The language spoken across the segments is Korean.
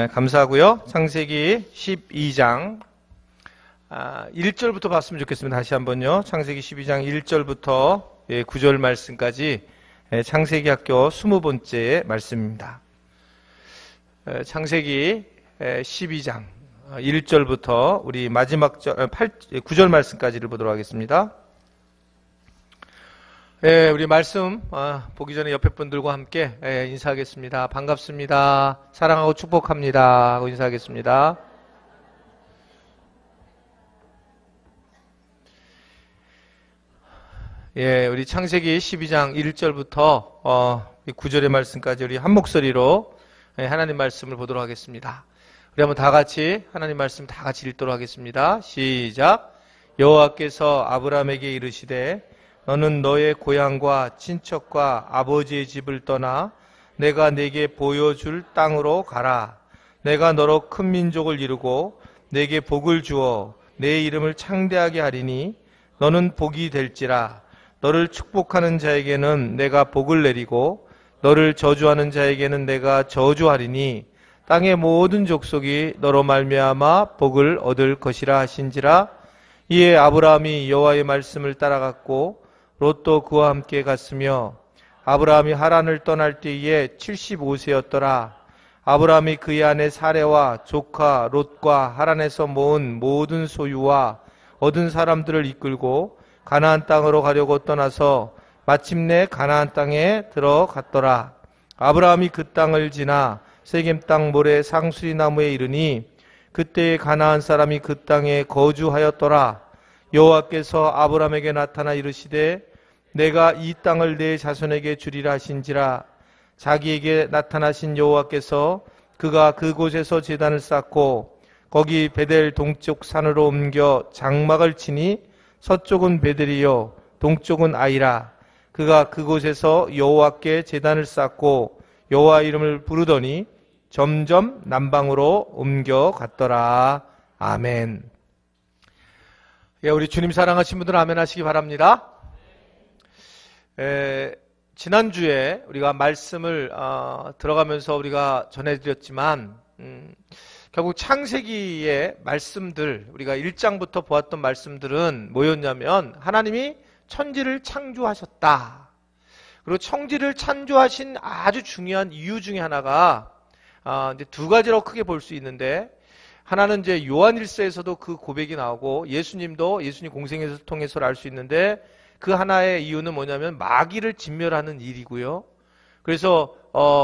감사하고요. 창세기 12장 1절부터 봤으면 좋겠습니다. 다시 한번요. 창세기 12장 1절부터 9절 말씀까지 창세기 학교 20번째 말씀입니다. 창세기 12장 1절부터 우리 마지막 9절 말씀까지를 보도록 하겠습니다. 우리 말씀 보기 전에 옆에 분들과 함께 인사하겠습니다. 반갑습니다. 사랑하고 축복합니다 하고 인사하겠습니다. 우리 창세기 12장 1절부터 9절의 말씀까지 우리 한 목소리로 하나님 말씀을 보도록 하겠습니다. 우리 한번 다 같이 하나님 말씀 다 같이 읽도록 하겠습니다. 시작. 여호와께서 아브라함에게 이르시되 너는 너의 고향과 친척과 아버지의 집을 떠나 내가 네게 보여줄 땅으로 가라. 내가 너로 큰 민족을 이루고 네게 복을 주어 내 이름을 창대하게 하리니 너는 복이 될지라. 너를 축복하는 자에게는 내가 복을 내리고 너를 저주하는 자에게는 내가 저주하리니 땅의 모든 족속이 너로 말미암아 복을 얻을 것이라 하신지라. 이에 아브라함이 여호와의 말씀을 따라갔고 롯도 그와 함께 갔으며 아브라함이 하란을 떠날 때에 75세였더라. 아브라함이 그의 아내 사레와 조카 롯과 하란에서 모은 모든 소유와 얻은 사람들을 이끌고 가나안 땅으로 가려고 떠나서 마침내 가나안 땅에 들어갔더라. 아브라함이 그 땅을 지나 세겜 땅 모래 상수리 나무에 이르니 그때에 가나안 사람이 그 땅에 거주하였더라. 여호와께서 아브라함에게 나타나 이르시되 내가 이 땅을 내 자손에게 주리라 하신지라. 자기에게 나타나신 여호와께서 그가 그곳에서 제단을 쌓고 거기 베델 동쪽 산으로 옮겨 장막을 치니 서쪽은 베델이요 동쪽은 아이라. 그가 그곳에서 여호와께 제단을 쌓고 여호와 이름을 부르더니 점점 남방으로 옮겨갔더라. 아멘. 우리 주님 사랑하신 분들 아멘 하시기 바랍니다. 지난주에 우리가 말씀을 들어가면서 우리가 전해드렸지만 결국 창세기의 말씀들, 우리가 1장부터 보았던 말씀들은 뭐였냐면 하나님이 천지를 창조하셨다. 그리고 천지를 창조하신 아주 중요한 이유 중에 하나가 이제 두 가지로 크게 볼 수 있는데, 하나는 이제 요한일서에서도 그 고백이 나오고 예수님도 예수님 공생애를 통해서 알 수 있는데, 그 하나의 이유는 뭐냐면 마귀를 진멸하는 일이고요. 그래서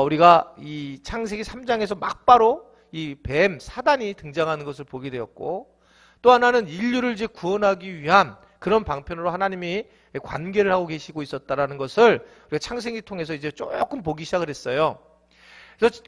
우리가 이 창세기 3장에서 막바로 이 뱀 사단이 등장하는 것을 보게 되었고, 또 하나는 인류를 이제 구원하기 위한 그런 방편으로 하나님이 관계를 하고 계시고 있었다라는 것을 우리가 창세기 통해서 이제 조금 보기 시작을 했어요.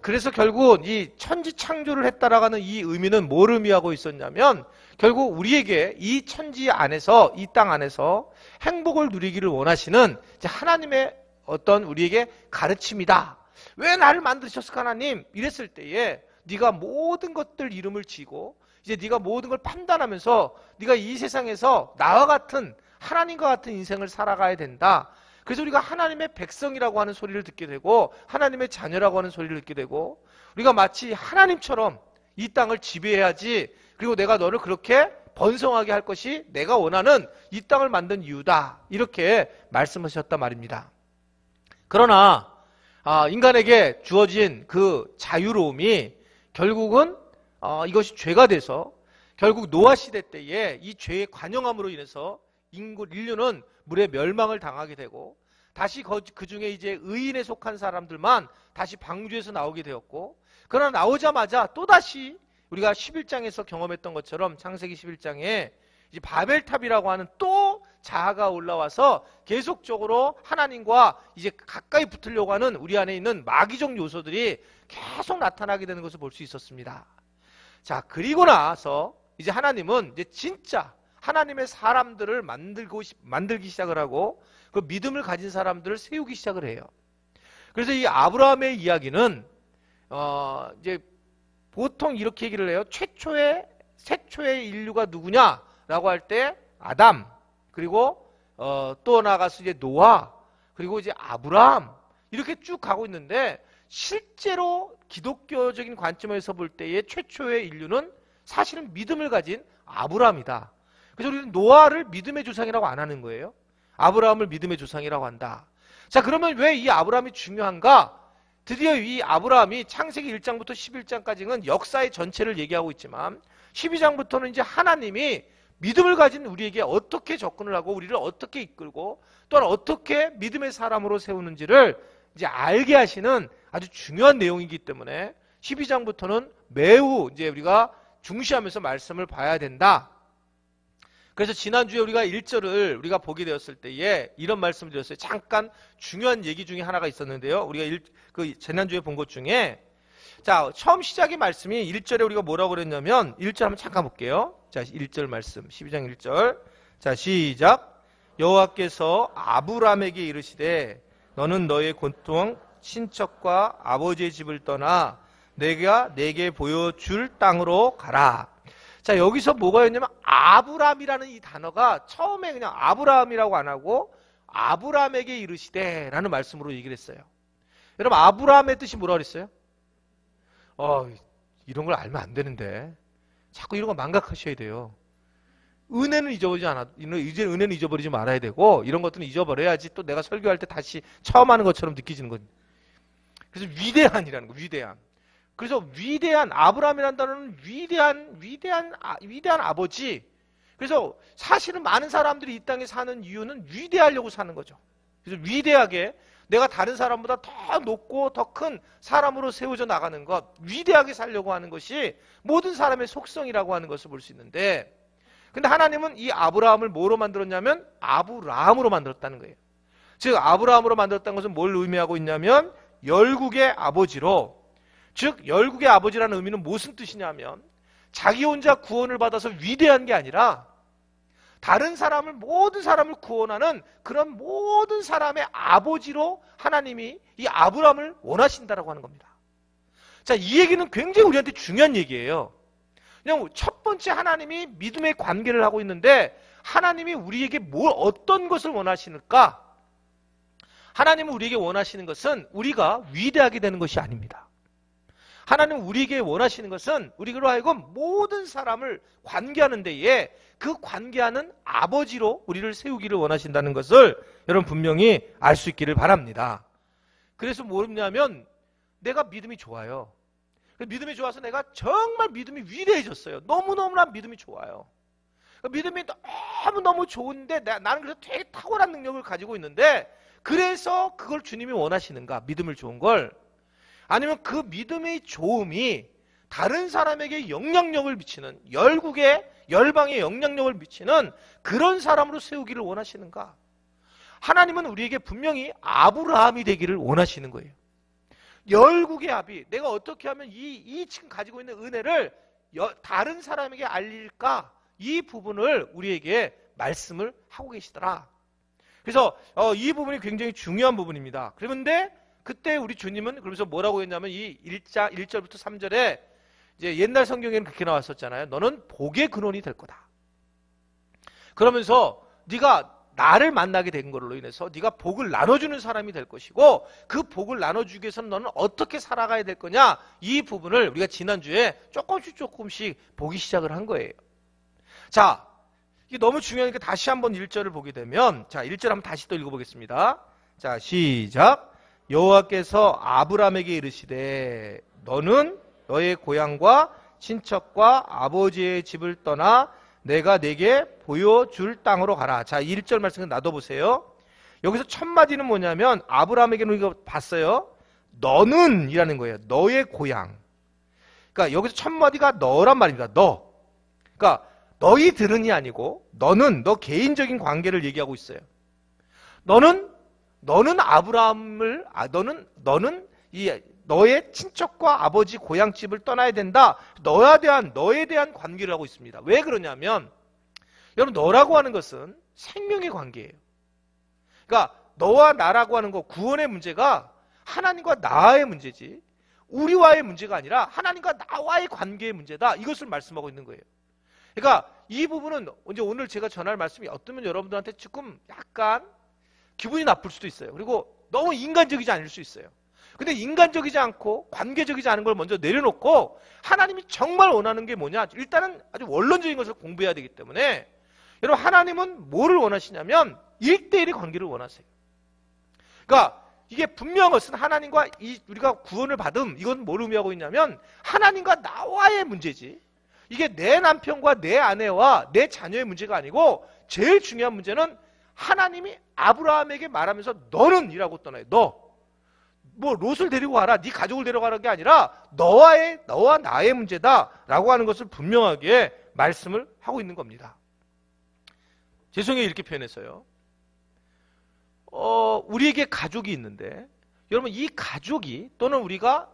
그래서 결국 이 천지 창조를 했다라고 하는 이 의미는 뭘 의미하고 있었냐면, 결국 우리에게 이 천지 안에서, 이 땅 안에서 행복을 누리기를 원하시는 하나님의 어떤 우리에게 가르침이다. 왜 나를 만드셨을까 하나님? 이랬을 때에 네가 모든 것들 이름을 지고 이제 네가 모든 걸 판단하면서 네가 이 세상에서 나와 같은 하나님과 같은 인생을 살아가야 된다. 그래서 우리가 하나님의 백성이라고 하는 소리를 듣게 되고 하나님의 자녀라고 하는 소리를 듣게 되고, 우리가 마치 하나님처럼 이 땅을 지배해야지, 그리고 내가 너를 그렇게 번성하게 할 것이 내가 원하는 이 땅을 만든 이유다, 이렇게 말씀하셨단 말입니다. 그러나 인간에게 주어진 그 자유로움이 결국은 이것이 죄가 돼서 결국 노아 시대 때에 이 죄의 관영함으로 인해서 인류는 물의 멸망을 당하게 되고, 다시 그 중에 이제 의인에 속한 사람들만 다시 방주에서 나오게 되었고, 그러나 나오자마자 또다시 우리가 11장에서 경험했던 것처럼 창세기 11장에 이제 바벨탑이라고 하는 또 자아가 올라와서 계속적으로 하나님과 이제 가까이 붙으려고 하는 우리 안에 있는 마귀적 요소들이 계속 나타나게 되는 것을 볼 수 있었습니다. 자, 그리고 나서 이제 하나님은 이제 진짜 하나님의 사람들을 만들기 시작을 하고 그 믿음을 가진 사람들을 세우기 시작을 해요. 그래서 이 아브라함의 이야기는 이제 보통 이렇게 얘기를 해요. 최초의 인류가 누구냐라고 할 때 아담, 그리고 또 나가서 이제 노아, 그리고 이제 아브라함, 이렇게 쭉 가고 있는데, 실제로 기독교적인 관점에서 볼 때의 최초의 인류는 사실은 믿음을 가진 아브라함이다. 그래서 우리는 노아를 믿음의 조상이라고 안 하는 거예요. 아브라함을 믿음의 조상이라고 한다. 자, 그러면 왜 이 아브라함이 중요한가? 드디어 이 아브라함이 창세기 1장부터 11장까지는 역사의 전체를 얘기하고 있지만 12장부터는 이제 하나님이 믿음을 가진 우리에게 어떻게 접근을 하고 우리를 어떻게 이끌고 또한 어떻게 믿음의 사람으로 세우는지를 이제 알게 하시는 아주 중요한 내용이기 때문에 12장부터는 매우 이제 우리가 중시하면서 말씀을 봐야 된다. 그래서 지난주에 우리가 1절을 우리가 보게 되었을 때에 이런 말씀을 드렸어요. 잠깐 중요한 얘기 중에 하나가 있었는데요. 우리가 지난주에 본 것 중에 자, 처음 시작의 말씀이 1절에 우리가 뭐라고 그랬냐면 1절 한번 잠깐 볼게요. 자, 1절 말씀 12장 1절 자, 시작. 여호와께서 아브라함에게 이르시되 너는 너의 고통 친척과 아버지의 집을 떠나 내가 내게 보여줄 땅으로 가라. 자, 여기서 뭐가 있냐면 아브라함이라는 이 단어가 처음에 그냥 아브라함이라고 안 하고 아브라함에게 이르시되 라는 말씀으로 얘기를 했어요. 여러분, 아브라함의 뜻이 뭐라고 그랬어요? 이런 걸 알면 안 되는데 자꾸 이런 거 망각하셔야 돼요. 은혜는 은혜는 잊어버리지 말아야 되고 이런 것들은 잊어버려야지 또 내가 설교할 때 다시 처음 하는 것처럼 느껴지는 거예요. 그래서 위대한이라는 거, 위대한. 그래서 위대한 아브라함이라는 단어는 위대한 아버지. 그래서 사실은 많은 사람들이 이 땅에 사는 이유는 위대하려고 사는 거죠. 그래서 위대하게 내가 다른 사람보다 더 높고 더 큰 사람으로 세워져 나가는 것, 위대하게 살려고 하는 것이 모든 사람의 속성이라고 하는 것을 볼 수 있는데, 근데 하나님은 이 아브라함을 뭐로 만들었냐면 아브라함으로 만들었다는 거예요. 즉 아브라함으로 만들었다는 것은 뭘 의미하고 있냐면 열국의 아버지로, 즉 열국의 아버지라는 의미는 무슨 뜻이냐면 자기 혼자 구원을 받아서 위대한 게 아니라 다른 사람을, 모든 사람을 구원하는 그런 모든 사람의 아버지로 하나님이 이 아브라함을 원하신다라고 하는 겁니다. 자, 이 얘기는 굉장히 우리한테 중요한 얘기예요. 그냥 첫 번째 하나님이 믿음의 관계를 하고 있는데 하나님이 우리에게 어떤 것을 원하시는가? 하나님은 우리에게 원하시는 것은 우리가 위대하게 되는 것이 아닙니다. 하나님은 우리에게 원하시는 것은 우리로 하여금 모든 사람을 관계하는 데에 그 관계하는 아버지로 우리를 세우기를 원하신다는 것을 여러분 분명히 알 수 있기를 바랍니다. 그래서 뭐냐면 내가 믿음이 좋아요. 믿음이 좋아서 내가 정말 믿음이 위대해졌어요. 너무너무나 믿음이 좋아요. 믿음이 너무너무 좋은데 나는 그래서 되게 탁월한 능력을 가지고 있는데 그래서 그걸 주님이 원하시는가? 믿음을 좋은 걸. 아니면 그 믿음의 좋음이 다른 사람에게 영향력을 미치는, 열방에 영향력을 미치는 그런 사람으로 세우기를 원하시는가? 하나님은 우리에게 분명히 아브라함이 되기를 원하시는 거예요. 열국의 아비, 내가 어떻게 하면 이 지금 가지고 있는 은혜를 다른 사람에게 알릴까? 이 부분을 우리에게 말씀을 하고 계시더라. 그래서 이 부분이 굉장히 중요한 부분입니다. 그런데 그때 우리 주님은 그러면서 뭐라고 했냐면 이 1절부터 3절에 이제 옛날 성경에는 그렇게 나왔었잖아요. 너는 복의 근원이 될 거다. 그러면서 네가 나를 만나게 된 걸로 인해서 네가 복을 나눠주는 사람이 될 것이고 그 복을 나눠주기 위해서는 너는 어떻게 살아가야 될 거냐, 이 부분을 우리가 지난주에 조금씩 보기 시작을 한 거예요. 자, 이게 너무 중요하니까 다시 한번 1절을 보게 되면, 자, 1절 한번 다시 또 읽어보겠습니다. 자, 시작. 여호와께서 아브라함에게 이르시되 너는 너의 고향과 친척과 아버지의 집을 떠나 내가 내게 보여줄 땅으로 가라. 자, 1절 말씀 놔둬보세요. 여기서 첫 마디는 뭐냐면 아브라함에게는 우리가 봤어요. 너는 이라는 거예요. 너의 고향. 그러니까 여기서 첫 마디가 너란 말입니다. 너. 그러니까 너희들은이 아니고 너는, 너 개인적인 관계를 얘기하고 있어요. 너는 아브라함을, 너의 친척과 아버지 고향집을 떠나야 된다. 너에 대한 관계를 하고 있습니다. 왜 그러냐면, 여러분, 너라고 하는 것은 생명의 관계예요. 그러니까 너와 나라고 하는 거, 구원의 문제가 하나님과 나의 문제지 우리와의 문제가 아니라 하나님과 나와의 관계의 문제다. 이것을 말씀하고 있는 거예요. 그러니까 이 부분은 이제 오늘 제가 전할 말씀이 어쩌면 여러분들한테 조금 약간 기분이 나쁠 수도 있어요. 그리고 너무 인간적이지 않을 수 있어요. 근데 인간적이지 않고 관계적이지 않은 걸 먼저 내려놓고 하나님이 정말 원하는 게 뭐냐? 일단은 아주 원론적인 것을 공부해야 되기 때문에 여러분 하나님은 뭐를 원하시냐면 1대1의 관계를 원하세요. 그러니까 이게 분명한 것은 하나님과 우리가 구원을 받음, 이건 뭘 의미하고 있냐면 하나님과 나와의 문제지. 이게 내 남편과 내 아내와 내 자녀의 문제가 아니고 제일 중요한 문제는 하나님이 아브라함에게 말하면서 너는 이라고 떠나요. 너. 뭐 롯을 데리고 가라, 네 가족을 데려가는 게 아니라 너와 나의 문제다라고 하는 것을 분명하게 말씀을 하고 있는 겁니다. 죄송해요 이렇게 표현했어요. 우리에게 가족이 있는데 여러분 이 가족이 또는 우리가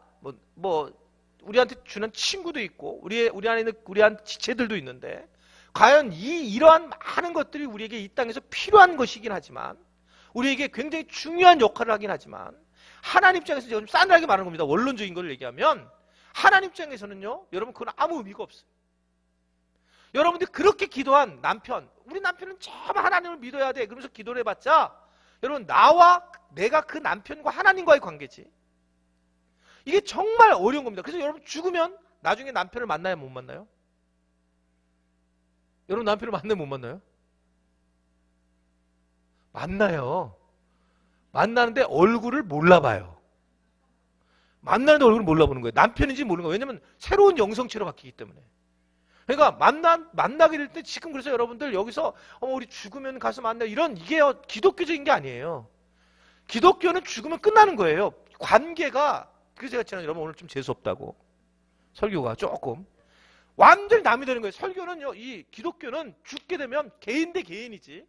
우리한테 주는 친구도 있고 우리 안에 있는 우리한 지체들도 있는데 과연 이러한 많은 것들이 우리에게 이 땅에서 필요한 것이긴 하지만 우리에게 굉장히 중요한 역할을 하긴 하지만 하나님 입장에서 제가 좀 싸늘하게 말하는 겁니다. 원론적인 걸 얘기하면 하나님 입장에서는요 여러분 그건 아무 의미가 없어요. 여러분들이 그렇게 기도한 남편, 우리 남편은 정말 하나님을 믿어야 돼 그러면서 기도를 해봤자 여러분 나와 내가 그 남편과 하나님과의 관계지. 이게 정말 어려운 겁니다. 그래서 여러분 죽으면 나중에 남편을 만나야 못 만나요? 여러분 남편을 만나면 못 만나요? 만나요. 만나는데 얼굴을 몰라봐요. 만나는데 얼굴을 몰라보는 거예요. 남편인지 모르는 거예요. 왜냐면 새로운 영성체로 바뀌기 때문에. 그러니까 만나게 될 때 지금 그래서 여러분들 여기서 우리 죽으면 가서 만나요. 이게 기독교적인 게 아니에요. 기독교는 죽으면 끝나는 거예요. 관계가 그래서 제가 지난 여러분 오늘 좀 재수없다고 설교가 조금 완전히 남이 되는 거예요. 설교는요 이 기독교는 죽게 되면 개인 대 개인이지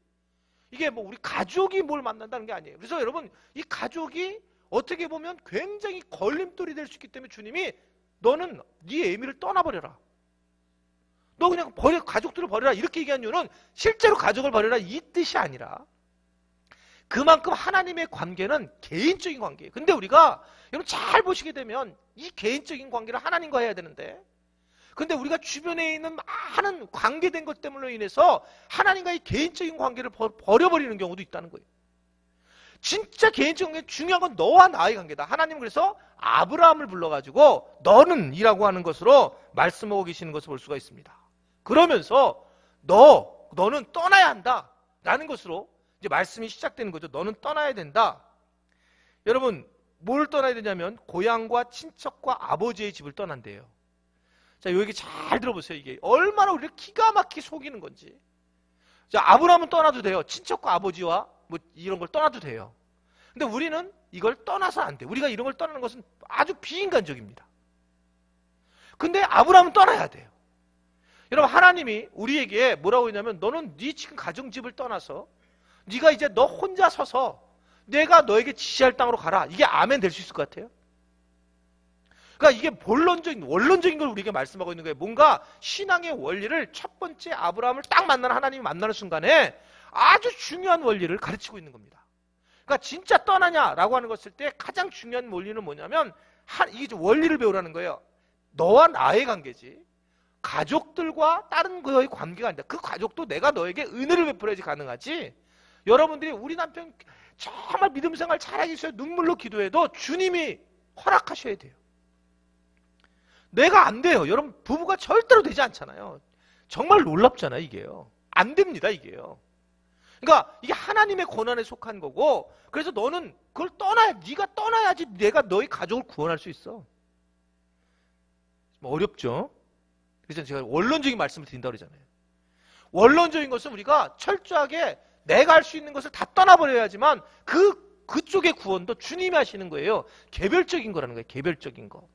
이게 뭐 우리 가족이 뭘 만난다는 게 아니에요. 그래서 여러분 이 가족이 어떻게 보면 굉장히 걸림돌이 될 수 있기 때문에 주님이 너는 네 애미를 떠나버려라. 너 그냥 가족들을 버려라 이렇게 얘기한 이유는 실제로 가족을 버려라 이 뜻이 아니라 그만큼 하나님의 관계는 개인적인 관계예요. 근데 우리가 여러분 잘 보시게 되면 이 개인적인 관계를 하나님과 해야 되는데 근데 우리가 주변에 있는 많은 관계된 것 때문에 인해서 하나님과의 개인적인 관계를 버려버리는 경우도 있다는 거예요. 진짜 개인적인 관계 중요한 건 너와 나의 관계다. 하나님은 그래서 아브라함을 불러가지고 너는 이라고 하는 것으로 말씀하고 계시는 것을 볼 수가 있습니다. 그러면서 너는 떠나야 한다 라는 것으로 이제 말씀이 시작되는 거죠. 너는 떠나야 된다. 여러분 뭘 떠나야 되냐면 고향과 친척과 아버지의 집을 떠난대요. 자 여기 잘 들어보세요. 이게 얼마나 우리를 기가 막히게 속이는 건지. 자 아브라함은 떠나도 돼요. 친척과 아버지와 뭐 이런 걸 떠나도 돼요. 근데 우리는 이걸 떠나서 안 돼. 우리가 이런 걸 떠나는 것은 아주 비인간적입니다. 근데 아브라함은 떠나야 돼요. 여러분 하나님이 우리에게 뭐라고 했냐면 너는 네 지금 가정집을 떠나서 네가 이제 너 혼자 서서 내가 너에게 지시할 땅으로 가라. 이게 아멘 될 수 있을 것 같아요? 그러니까 이게 원론적인 걸 우리에게 말씀하고 있는 거예요. 뭔가 신앙의 원리를 첫 번째 아브라함을 딱 만나는 하나님이 만나는 순간에 아주 중요한 원리를 가르치고 있는 겁니다. 그러니까 진짜 떠나냐라고 하는 것일 때 가장 중요한 원리는 뭐냐면 이게 원리를 배우라는 거예요. 너와 나의 관계지. 가족들과 다른 거의 관계가 아니다. 그 가족도 내가 너에게 은혜를 베풀어야지 가능하지. 여러분들이 우리 남편 정말 믿음 생활 잘하기 위해서 눈물로 기도해도 주님이 허락하셔야 돼요. 내가 안 돼요. 여러분 부부가 절대로 되지 않잖아요. 정말 놀랍잖아요 이게요. 안 됩니다 이게요. 그러니까 이게 하나님의 권한에 속한 거고 그래서 너는 그걸 네가 떠나야지 내가 너의 가족을 구원할 수 있어. 어렵죠? 그래서 제가 원론적인 말씀을 드린다고 그러잖아요. 원론적인 것은 우리가 철저하게 내가 할 수 있는 것을 다 떠나버려야지만 그쪽의 구원도 주님이 하시는 거예요. 개별적인 거라는 거예요. 개별적인 거.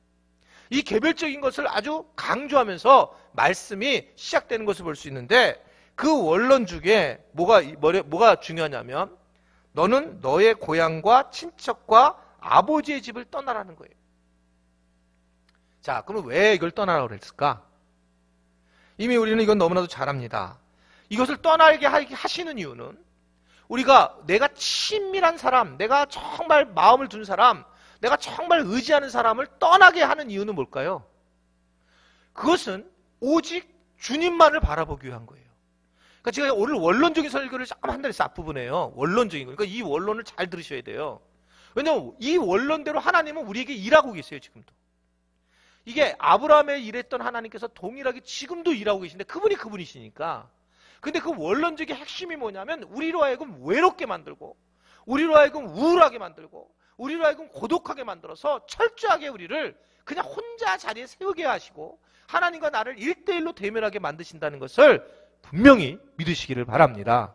이 개별적인 것을 아주 강조하면서 말씀이 시작되는 것을 볼 수 있는데 그 원론 중에 뭐가 중요하냐면 너는 너의 고향과 친척과 아버지의 집을 떠나라는 거예요. 자, 그럼 왜 이걸 떠나라고 그랬을까? 이미 우리는 이건 너무나도 잘 압니다. 이것을 떠나게 하시는 이유는 내가 친밀한 사람, 내가 정말 마음을 둔 사람, 내가 정말 의지하는 사람을 떠나게 하는 이유는 뭘까요? 그것은 오직 주님만을 바라보기 위한 거예요. 그러니까 제가 오늘 원론적인 설교를 조금 한다고 했어요. 앞부분에요. 원론적인 거. 그러니까 이 원론을 잘 들으셔야 돼요. 왜냐하면 이 원론대로 하나님은 우리에게 일하고 계세요. 지금도. 이게 아브라함에 일했던 하나님께서 동일하게 지금도 일하고 계신데 그분이 그분이시니까. 근데 그 원론적인 핵심이 뭐냐면 우리로 하여금 외롭게 만들고 우리로 하여금 우울하게 만들고 우리로 하여금 고독하게 만들어서 철저하게 우리를 그냥 혼자 자리에 세우게 하시고 하나님과 나를 1대1로 대면하게 만드신다는 것을 분명히 믿으시기를 바랍니다.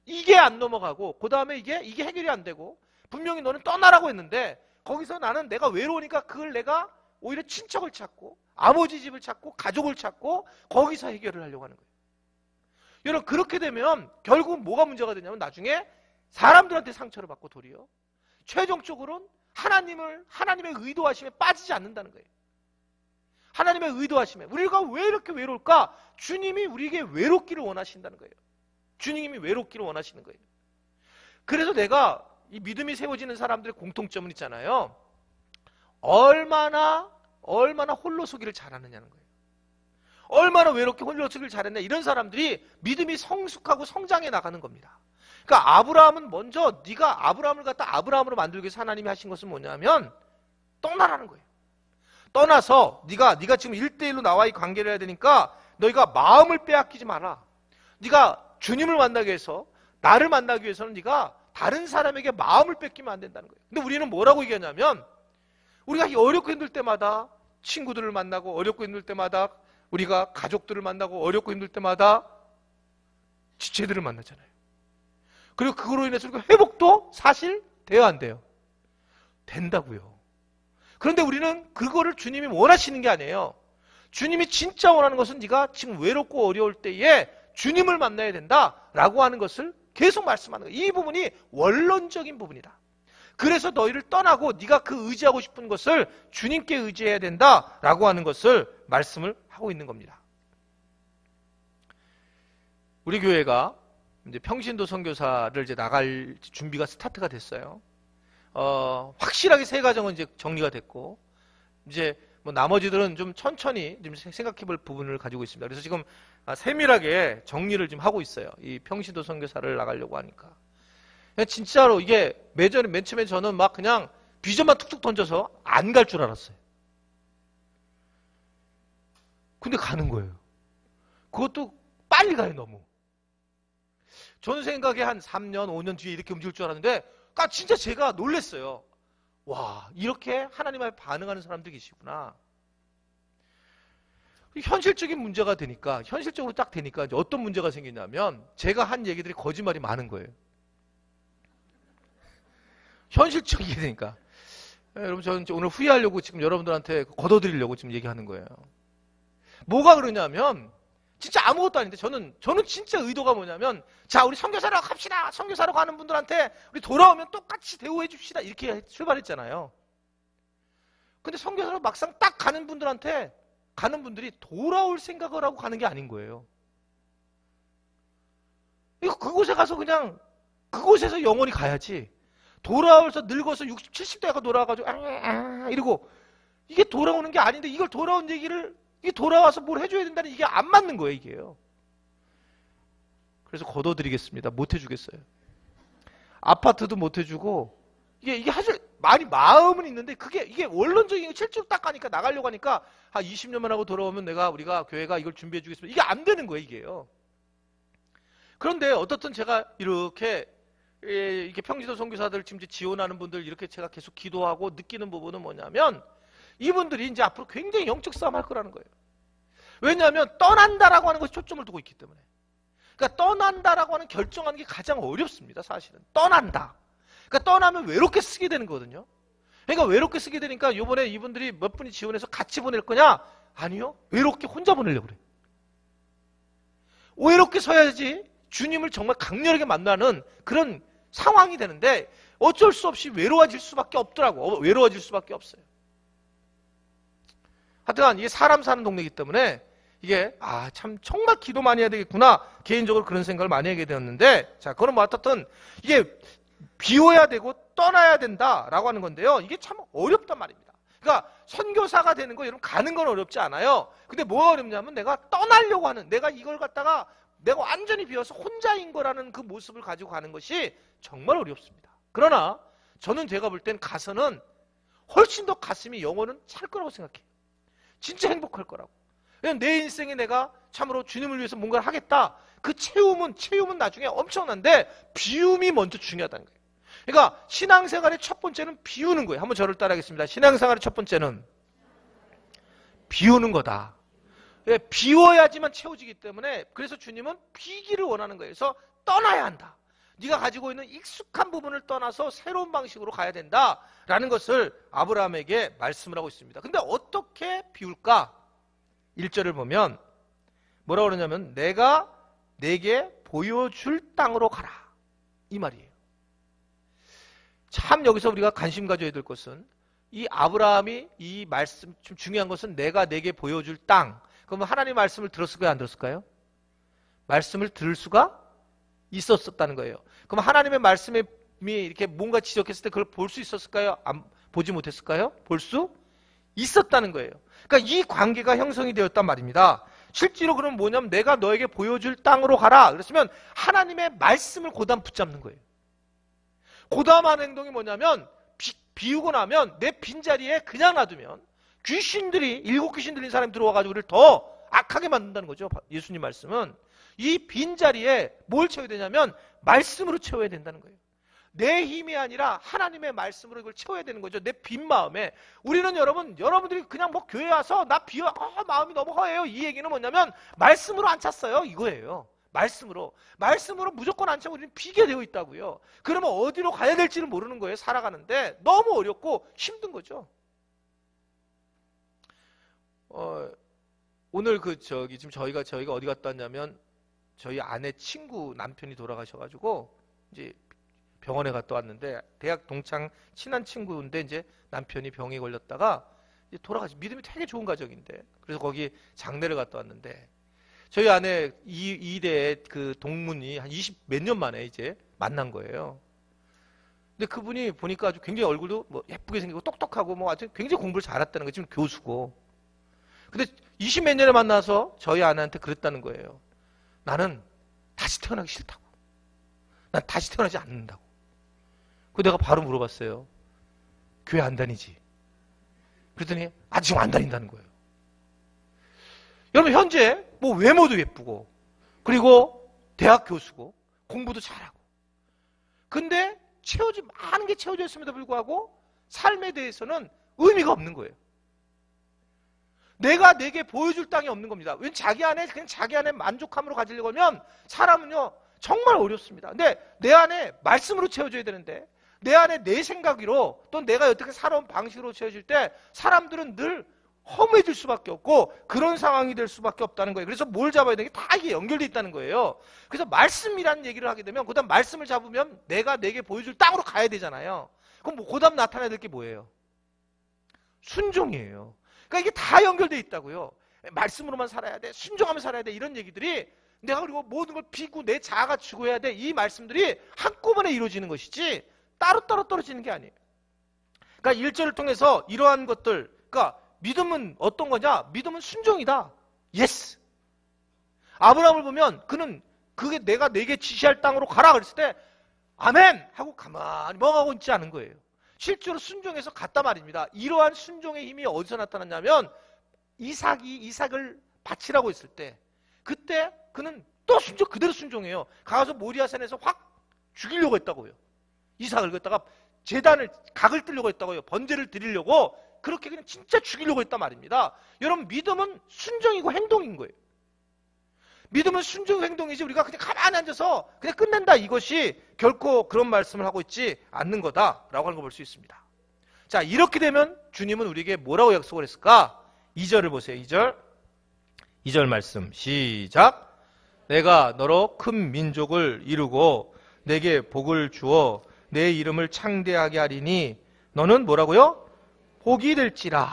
이게 안 넘어가고 그 다음에 이게 해결이 안 되고 분명히 너는 떠나라고 했는데 거기서 나는 내가 외로우니까 그걸 내가 오히려 친척을 찾고 아버지 집을 찾고 가족을 찾고 거기서 해결을 하려고 하는 거예요. 여러분 그렇게 되면 결국은 뭐가 문제가 되냐면 나중에 사람들한테 상처를 받고 도리어 최종적으로는 하나님의 의도하심에 빠지지 않는다는 거예요. 하나님의 의도하심에 우리가 왜 이렇게 외로울까? 주님이 우리에게 외롭기를 원하신다는 거예요. 주님이 외롭기를 원하시는 거예요. 그래서 내가 이 믿음이 세워지는 사람들의 공통점은 있잖아요. 얼마나 홀로서기를 잘하느냐는 거예요. 얼마나 외롭게 홀로서기를 잘했냐 이런 사람들이 믿음이 성숙하고 성장해 나가는 겁니다. 그러니까 아브라함은 먼저 네가 아브라함을 갖다 아브라함으로 만들기 위해서 하나님이 하신 것은 뭐냐면 떠나라는 거예요. 떠나서 네가 지금 1대1로 나와의 관계를 해야 되니까 너희가 마음을 빼앗기지 마라. 네가 주님을 만나기 위해서 나를 만나기 위해서는 네가 다른 사람에게 마음을 뺏기면 안 된다는 거예요. 근데 우리는 뭐라고 얘기하냐면 우리가 어렵고 힘들 때마다 친구들을 만나고 어렵고 힘들 때마다 우리가 가족들을 만나고 어렵고 힘들 때마다 지체들을 만나잖아요. 그리고 그거로 인해서 우리가 회복도 사실 돼요 안 돼요? 된다고요. 그런데 우리는 그거를 주님이 원하시는 게 아니에요. 주님이 진짜 원하는 것은 네가 지금 외롭고 어려울 때에 주님을 만나야 된다라고 하는 것을 계속 말씀하는 거예요. 이 부분이 원론적인 부분이다. 그래서 너희를 떠나고 네가 그 의지하고 싶은 것을 주님께 의지해야 된다라고 하는 것을 말씀을 하고 있는 겁니다. 우리 교회가 이제 평신도 선교사를 이제 나갈 준비가 스타트가 됐어요. 확실하게 세 가정은 이제 정리가 됐고 이제 뭐 나머지들은 좀 천천히 좀 생각해 볼 부분을 가지고 있습니다. 그래서 지금 세밀하게 정리를 좀 하고 있어요. 이 평신도 선교사를 나가려고 하니까. 진짜로 이게 맨 처음에 저는 막 그냥 비전만 툭툭 던져서 안 갈 줄 알았어요. 근데 가는 거예요. 그것도 빨리 가요, 너무. 저는 생각에 한 3년, 5년 뒤에 이렇게 움직일 줄 알았는데 진짜 제가 놀랐어요. 와, 이렇게 하나님 앞에 반응하는 사람들이 계시구나. 현실적인 문제가 되니까, 현실적으로 딱 되니까 이제 어떤 문제가 생기냐면 제가 한 얘기들이 거짓말이 많은 거예요. 현실적이게 되니까. 여러분, 저는 오늘 후회하려고 지금 여러분들한테 걷어드리려고 지금 얘기하는 거예요. 뭐가 그러냐면, 진짜 아무것도 아닌데, 저는 진짜 의도가 뭐냐면, 자, 우리 선교사로 갑시다! 선교사로 가는 분들한테, 우리 돌아오면 똑같이 대우해 줍시다! 이렇게 출발했잖아요. 근데 선교사로 막상 딱 가는 분들이 돌아올 생각을 하고 가는 게 아닌 거예요. 이거 그곳에 가서 그냥, 그곳에서 영원히 가야지. 돌아와서 늙어서 60, 70대가 돌아와가지고 이러고 이게 돌아오는 게 아닌데 이걸 돌아온 얘기를 이게 돌아와서 뭘 해줘야 된다는 이게 안 맞는 거예요 이게요. 그래서 걷어드리겠습니다. 못 해주겠어요. 아파트도 못 해주고 이게 사실 많이 마음은 있는데 이게 원론적인 거 실제로 딱 가니까 나가려고 하니까 한 20년만 하고 돌아오면 우리가 교회가 이걸 준비해 주겠습니다. 이게 안 되는 거예요 이게요. 그런데 어떻든 제가 이렇게 평신도 선교사들 지금 지원하는 분들 이렇게 제가 계속 기도하고 느끼는 부분은 뭐냐면 이분들이 이제 앞으로 굉장히 영적 싸움 할 거라는 거예요. 왜냐하면 떠난다라고 하는 것이 초점을 두고 있기 때문에. 그러니까 떠난다라고 하는 결정하는 게 가장 어렵습니다. 사실은. 떠난다. 그러니까 떠나면 외롭게 쓰게 되는 거거든요. 그러니까 외롭게 쓰게 되니까 이번에 이분들이 몇 분이 지원해서 같이 보낼 거냐? 아니요. 외롭게 혼자 보내려고 그래요. 외롭게 서야지 주님을 정말 강렬하게 만나는 그런 상황이 되는데 어쩔 수 없이 외로워질 수밖에 없더라고. 외로워질 수밖에 없어요. 하여튼 이게 사람 사는 동네이기 때문에 이게 참 정말 기도 많이 해야 되겠구나. 개인적으로 그런 생각을 많이 하게 되었는데 자, 그건 뭐 어떻든 이게 비워야 되고 떠나야 된다라고 하는 건데요. 이게 참 어렵단 말입니다. 그러니까 선교사가 되는 거 여러분 가는 건 어렵지 않아요. 근데 뭐가 어렵냐면 내가 떠나려고 하는 내가 이걸 갖다가 내가 완전히 비워서 혼자인 거라는 그 모습을 가지고 가는 것이 정말 어렵습니다. 그러나 저는 제가 볼 땐 가서는 훨씬 더 가슴이 영혼은 찰 거라고 생각해요. 진짜 행복할 거라고. 그냥 내 인생에 내가 참으로 주님을 위해서 뭔가를 하겠다. 그 체험은 나중에 엄청난데 비움이 먼저 중요하다는 거예요. 그러니까 신앙생활의 첫 번째는 비우는 거예요. 한번 저를 따라하겠습니다. 신앙생활의 첫 번째는 비우는 거다. 비워야지만 채워지기 때문에 그래서 주님은 비기를 원하는 거예요. 그래서 떠나야 한다. 네가 가지고 있는 익숙한 부분을 떠나서 새로운 방식으로 가야 된다라는 것을 아브라함에게 말씀을 하고 있습니다. 근데 어떻게 비울까? 1절을 보면 뭐라고 그러냐면 내가 내게 보여줄 땅으로 가라. 이 말이에요. 참 여기서 우리가 관심 가져야 될 것은 이 아브라함이 이 말씀 좀 중요한 것은 내가 내게 보여줄 땅. 그러면 하나님의 말씀을 들었을까요? 안 들었을까요? 말씀을 들을 수가 있었다는 거예요. 그럼 하나님의 말씀이 이렇게 뭔가 지적했을 때 그걸 볼 수 있었을까요? 보지 못했을까요? 볼 수 있었다는 거예요. 그러니까 이 관계가 형성이 되었단 말입니다. 실제로 그럼 뭐냐면 내가 너에게 보여줄 땅으로 가라. 그랬으면 하나님의 말씀을 고담 붙잡는 거예요. 고담하는 행동이 뭐냐면 비우고 나면 내 빈자리에 그냥 놔두면 귀신들이 7귀신 들린 사람이 들어와가지고 우리를 더 악하게 만든다는 거죠. 예수님 말씀은 이 빈자리에 뭘 채워야 되냐면 말씀으로 채워야 된다는 거예요. 내 힘이 아니라 하나님의 말씀으로 이걸 채워야 되는 거죠. 내 빈 마음에. 우리는 여러분들이 그냥 뭐 교회 와서 나 비워 마음이 너무 허해요. 이 얘기는 뭐냐면 말씀으로 안 찼어요. 이거예요. 말씀으로 무조건 안 차고 우리는 비게 되어 있다고요. 그러면 어디로 가야 될지를 모르는 거예요. 살아가는데 너무 어렵고 힘든 거죠. 오늘 지금 저희가 어디 갔다 왔냐면 저희 아내 친구 남편이 돌아가셔가지고 이제 병원에 갔다 왔는데 대학 동창 친한 친구인데 이제 남편이 병에 걸렸다가 이제 믿음이 되게 좋은 가정인데 그래서 거기 장례를 갔다 왔는데 저희 아내 이대의 그 동문이 한 20 몇 년 만에 이제 만난 거예요. 근데 그분이 보니까 아주 굉장히 얼굴도 뭐 예쁘게 생기고 똑똑하고 뭐 아주 굉장히 공부를 잘했다는 거 지금 교수고. 근데 20 몇 년에 만나서 저희 아내한테 그랬다는 거예요. 나는 다시 태어나기 싫다고. 난 다시 태어나지 않는다고. 그 내가 바로 물어봤어요. 교회 안 다니지? 그랬더니 지금 안 다닌다는 거예요. 여러분 현재 뭐 외모도 예쁘고 그리고 대학 교수고 공부도 잘하고 근데 많은 게 채워져 있음에도 불구하고 삶에 대해서는 의미가 없는 거예요. 내가 내게 보여줄 땅이 없는 겁니다. 왜 자기 안에 만족함으로 가지려고 하면 사람은요 정말 어렵습니다. 근데 내 안에 말씀으로 채워져야 되는데 내 안에 내 생각으로 또 내가 어떻게 살아온 방식으로 채워질 때 사람들은 늘 허무해질 수밖에 없고 그런 상황이 될 수밖에 없다는 거예요. 그래서 뭘 잡아야 되는 게 다 이게 연결되어 있다는 거예요. 그래서 말씀이라는 얘기를 하게 되면 그다음 말씀을 잡으면 내가 내게 보여줄 땅으로 가야 되잖아요. 그럼 그다음 나타나야 될 게 뭐예요? 순종이에요. 그러니까 이게 다 연결되어 있다고요. 말씀으로만 살아야 돼. 순종하며 살아야 돼. 이런 얘기들이 내가 그리고 모든 걸 비고 내 자아가 죽어야 돼. 이 말씀들이 한꺼번에 이루어지는 것이지 따로따로 떨어지는 게 아니에요. 그러니까 1절을 통해서 이러한 것들 그러니까 믿음은 어떤 거냐? 믿음은 순종이다. 예스. 아브라함을 보면 그게 내가 내게 지시할 땅으로 가라 그랬을 때 아멘 하고 가만히 멍하고 있지 않은 거예요. 실제로 순종해서 갔단 말입니다. 이러한 순종의 힘이 어디서 나타났냐면 이삭을 바치라고 했을 때 그때 그는 또 그대로 순종해요. 가서 모리아산에서 확 죽이려고 했다고요. 이삭을 갖다가 각을 뜨려고 했다고요. 번제를 드리려고 그렇게 그냥 진짜 죽이려고 했단 말입니다. 여러분 믿음은 순종이고 행동인 거예요. 믿음은 순종 행동이지 우리가 그냥 가만히 앉아서 그냥 끝낸다 이것이 결코 그런 말씀을 하고 있지 않는 거다라고 하는 걸 볼 수 있습니다. 자 이렇게 되면 주님은 우리에게 뭐라고 약속을 했을까? 2절을 보세요. 2절 말씀 시작. 내가 너로 큰 민족을 이루고 내게 복을 주어 내 이름을 창대하게 하리니 너는 뭐라고요? 복이 될지라.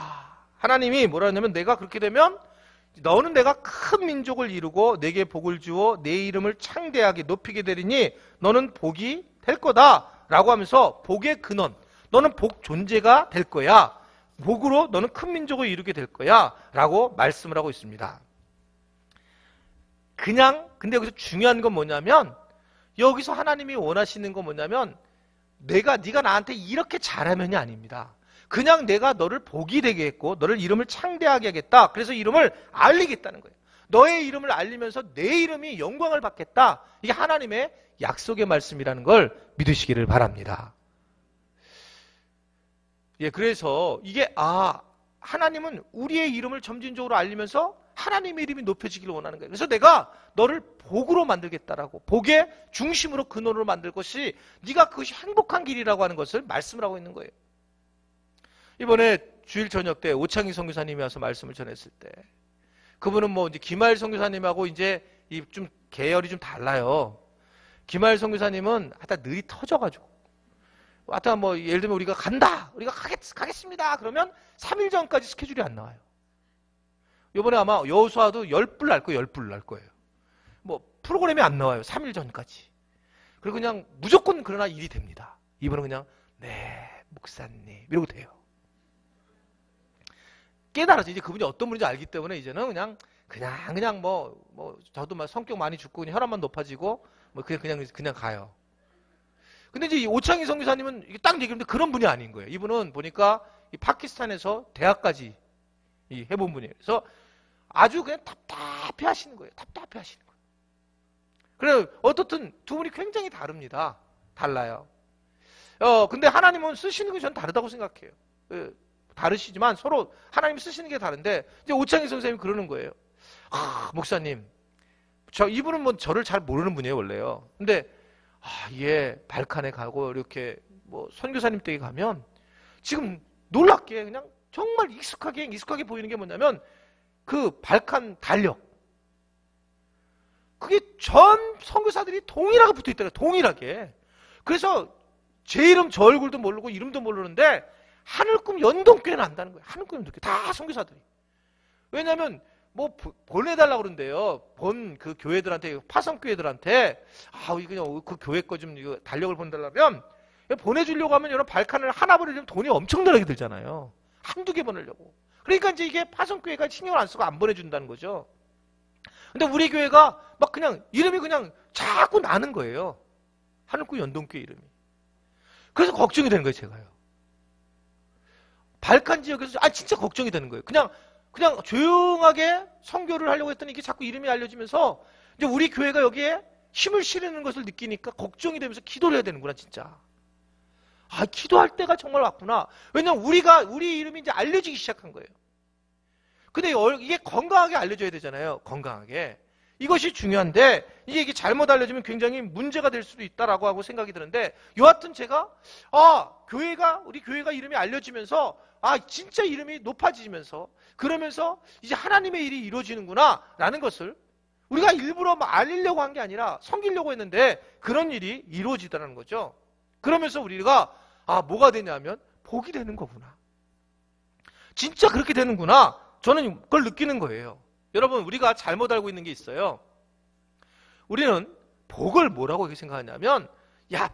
하나님이 뭐라 하냐면 내가 그렇게 되면 너는 내가 큰 민족을 이루고 내게 복을 주어 내 이름을 창대하게 높이게 되리니 너는 복이 될 거다 라고 하면서 복의 근원 너는 복 존재가 될 거야. 복으로 너는 큰 민족을 이루게 될 거야 라고 말씀을 하고 있습니다. 근데 여기서 중요한 건 뭐냐면 여기서 하나님이 원하시는 건 뭐냐면 네가 나한테 이렇게 잘하면이 아닙니다. 그냥 내가 너를 복이 되게 했고 너를 이름을 창대하게 하겠다. 그래서 이름을 알리겠다는 거예요. 너의 이름을 알리면서 내 이름이 영광을 받겠다. 이게 하나님의 약속의 말씀이라는 걸 믿으시기를 바랍니다. 예, 그래서 이게 하나님은 우리의 이름을 점진적으로 알리면서 하나님의 이름이 높여지기를 원하는 거예요. 그래서 내가 너를 복으로 만들겠다라고, 복의 중심으로 근원으로 만들 것이 네가 그것이 행복한 길이라고 하는 것을 말씀을 하고 있는 거예요. 이번에 주일 저녁 때 오창희 선교사님이 와서 말씀을 전했을 때 그분은 뭐 이제 김하일 선교사님하고 이제 좀 계열이 좀 달라요. 김하일 선교사님은 하여튼 늘이 터져가지고 하여튼 뭐 예를 들면 우리가 간다, 우리가 가겠습니다. 그러면 3일 전까지 스케줄이 안 나와요. 이번에 아마 여호수아도 10불 날 거예요. 10불 날 거예요. 뭐 프로그램이 안 나와요. 3일 전까지. 그리고 그냥 무조건 그러나 일이 됩니다. 이분은 그냥 네 목사님 이러고 돼요. 깨달아서 이제 그분이 어떤 분인지 알기 때문에 이제는 그냥 뭐 저도 막 성격 많이 죽고 그냥 혈압만 높아지고 뭐 그냥 가요. 근데 이제 이 오창희 선교사님은 이게 딱 얘기했는데 그런 분이 아닌 거예요. 이분은 보니까 이 파키스탄에서 대학까지 해본 분이에요. 그래서 아주 그냥 답답해 하시는 거예요. 답답해 하시는 거예요. 그래, 어떻든 두 분이 굉장히 다릅니다. 달라요. 근데 하나님은 쓰시는 게 전 다르다고 생각해요. 다르시지만 서로 하나님 쓰시는 게 다른데, 이제 오창희 선생님이 그러는 거예요. 목사님. 이분은 뭐 저를 잘 모르는 분이에요, 원래요. 근데, 발칸에 가고, 이렇게, 뭐, 선교사님 댁에 가면, 지금 놀랍게 그냥 정말 익숙하게 보이는 게 뭐냐면, 그 발칸 달력. 그게 전 선교사들이 동일하게 붙어 있더라고요. 동일하게. 그래서 제 이름, 저 얼굴도 모르고 이름도 모르는데 하늘꿈 연동교회는 안다는 거예요. 하늘꿈 연동교회. 다 선교사들이. 왜냐면 뭐 보내달라고 그러는데요. 그 교회들한테, 파송교회들한테 그냥 그 교회 거 좀 달력을 보내달라면 보내주려고 하면 여러분 발칸을 하나 보내려면 돈이 엄청나게 들잖아요. 한두 개 보내려고. 그러니까 이제 이게 파송교회가 신경을 안 쓰고 안 보내준다는 거죠. 근데 우리 교회가 막 그냥 이름이 그냥 자꾸 나는 거예요. 하늘꿈 연동교회 이름이. 그래서 걱정이 되는 거예요, 제가요. 발칸 지역에서 진짜 걱정이 되는 거예요. 그냥 조용하게 선교를 하려고 했더니 이게 자꾸 이름이 알려지면서 이제 우리 교회가 여기에 힘을 실는 것을 느끼니까 걱정이 되면서 기도를 해야 되는구나, 진짜. 기도할 때가 정말 왔구나. 왜냐면 우리 이름이 이제 알려지기 시작한 거예요. 근데 이게 건강하게 알려져야 되잖아요. 건강하게. 이것이 중요한데 이게 잘못 알려지면 굉장히 문제가 될 수도 있다라고 하고 생각이 드는데, 여하튼 제가 우리 교회가 이름이 알려지면서 진짜 이름이 높아지면서 그러면서 이제 하나님의 일이 이루어지는구나 라는 것을 우리가 일부러 알리려고 한 게 아니라 섬기려고 했는데 그런 일이 이루어지더라는 거죠. 그러면서 우리가 뭐가 되냐면 복이 되는 거구나. 진짜 그렇게 되는구나. 저는 그걸 느끼는 거예요. 여러분, 우리가 잘못 알고 있는 게 있어요. 우리는 복을 뭐라고 생각하냐면,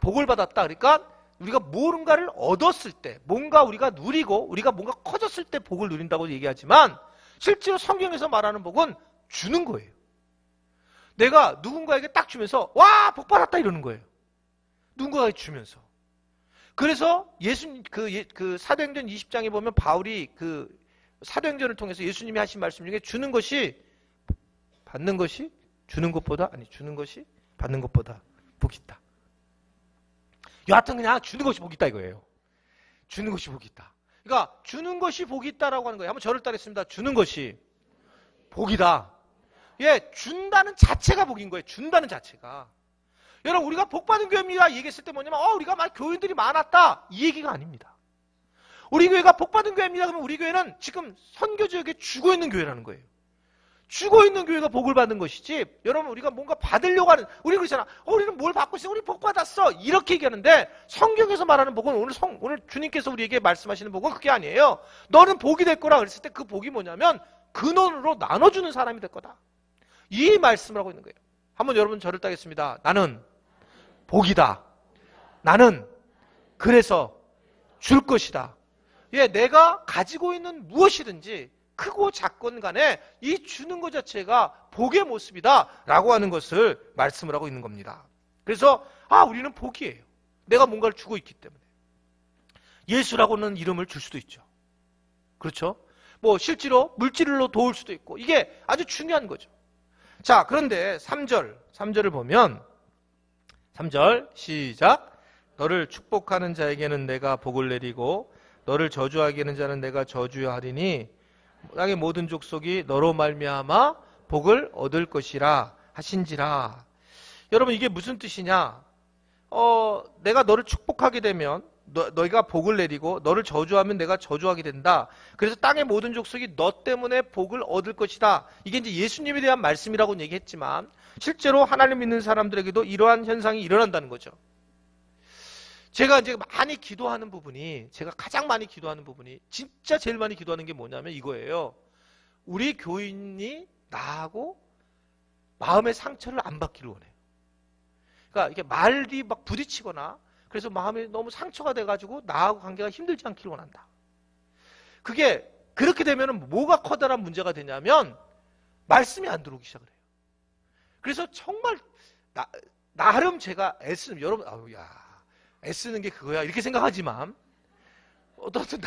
복을 받았다. 그러니까 우리가 뭔가를 얻었을 때, 뭔가 우리가 누리고 우리가 뭔가 커졌을 때 복을 누린다고 얘기하지만, 실제로 성경에서 말하는 복은 주는 거예요. 내가 누군가에게 딱 주면서 복 받았다 이러는 거예요. 누군가에게 주면서. 그래서 그 사도행전 20장에 보면 바울이 사도행전을 통해서 예수님이 하신 말씀 중에 주는 것이 받는 것이 주는 것보다 받는 것보다 복이 있다. 여하튼 그냥 주는 것이 복이 있다 이거예요. 주는 것이 복이 있다. 그러니까 주는 것이 복이 있다라고 하는 거예요. 한번 저를 따르겠습니다. 주는 것이 복이다. 준다는 자체가 복인 거예요. 준다는 자체가. 여러분, 우리가 복받은 교회입니다 얘기했을 때 뭐냐면 우리가 막 교인들이 많았다 이 얘기가 아닙니다. 우리 교회가 복받은 교회입니다 그러면 우리 교회는 지금 선교 지역에 죽어 있는 교회라는 거예요. 죽어 있는 교회가 복을 받는 것이지, 여러분 우리가 뭔가 받으려고 하는, 우리 그러잖아. 우리는 뭘 받고 있어? 우리 복 받았어. 이렇게 얘기하는데 성경에서 말하는 복은 오늘 주님께서 우리에게 말씀하시는 복은 그게 아니에요. 너는 복이 될 거라 그랬을 때 그 복이 뭐냐면 근원으로 나눠주는 사람이 될 거다. 이 말씀을 하고 있는 거예요. 한번 여러분 저를 따겠습니다. 나는 복이다. 나는 그래서 줄 것이다. 내가 가지고 있는 무엇이든지 크고 작건 간에 이 주는 것 자체가 복의 모습이다 라고 하는 것을 말씀을 하고 있는 겁니다. 그래서 우리는 복이에요. 내가 뭔가를 주고 있기 때문에. 예수라고는 이름을 줄 수도 있죠. 그렇죠? 뭐 실제로 물질로 도울 수도 있고 이게 아주 중요한 거죠. 자, 그런데 3절을 보면 3절 시작. 너를 축복하는 자에게는 내가 복을 내리고 너를 저주하게 하는 자는 내가 저주하리니 땅의 모든 족속이 너로 말미암아 복을 얻을 것이라 하신지라. 여러분 이게 무슨 뜻이냐? 내가 너를 축복하게 되면 너희가 복을 내리고 너를 저주하면 내가 저주하게 된다. 그래서 땅의 모든 족속이 너 때문에 복을 얻을 것이다. 이게 이제 예수님에 대한 말씀이라고 얘기했지만 실제로 하나님 믿는 사람들에게도 이러한 현상이 일어난다는 거죠. 제가 이제 많이 기도하는 부분이, 제가 가장 많이 기도하는 부분이, 진짜 제일 많이 기도하는 게 뭐냐면 이거예요. 우리 교인이 나하고 마음의 상처를 안 받기를 원해요. 그러니까 이렇게 말이 막 부딪히거나 그래서 마음이 너무 상처가 돼가지고 나하고 관계가 힘들지 않기를 원한다. 그게 그렇게 되면 뭐가 커다란 문제가 되냐면 말씀이 안 들어오기 시작을 해요. 그래서 정말 나름 제가 애쓰는, 여러분 애쓰는 게 그거야 이렇게 생각하지만 어떻든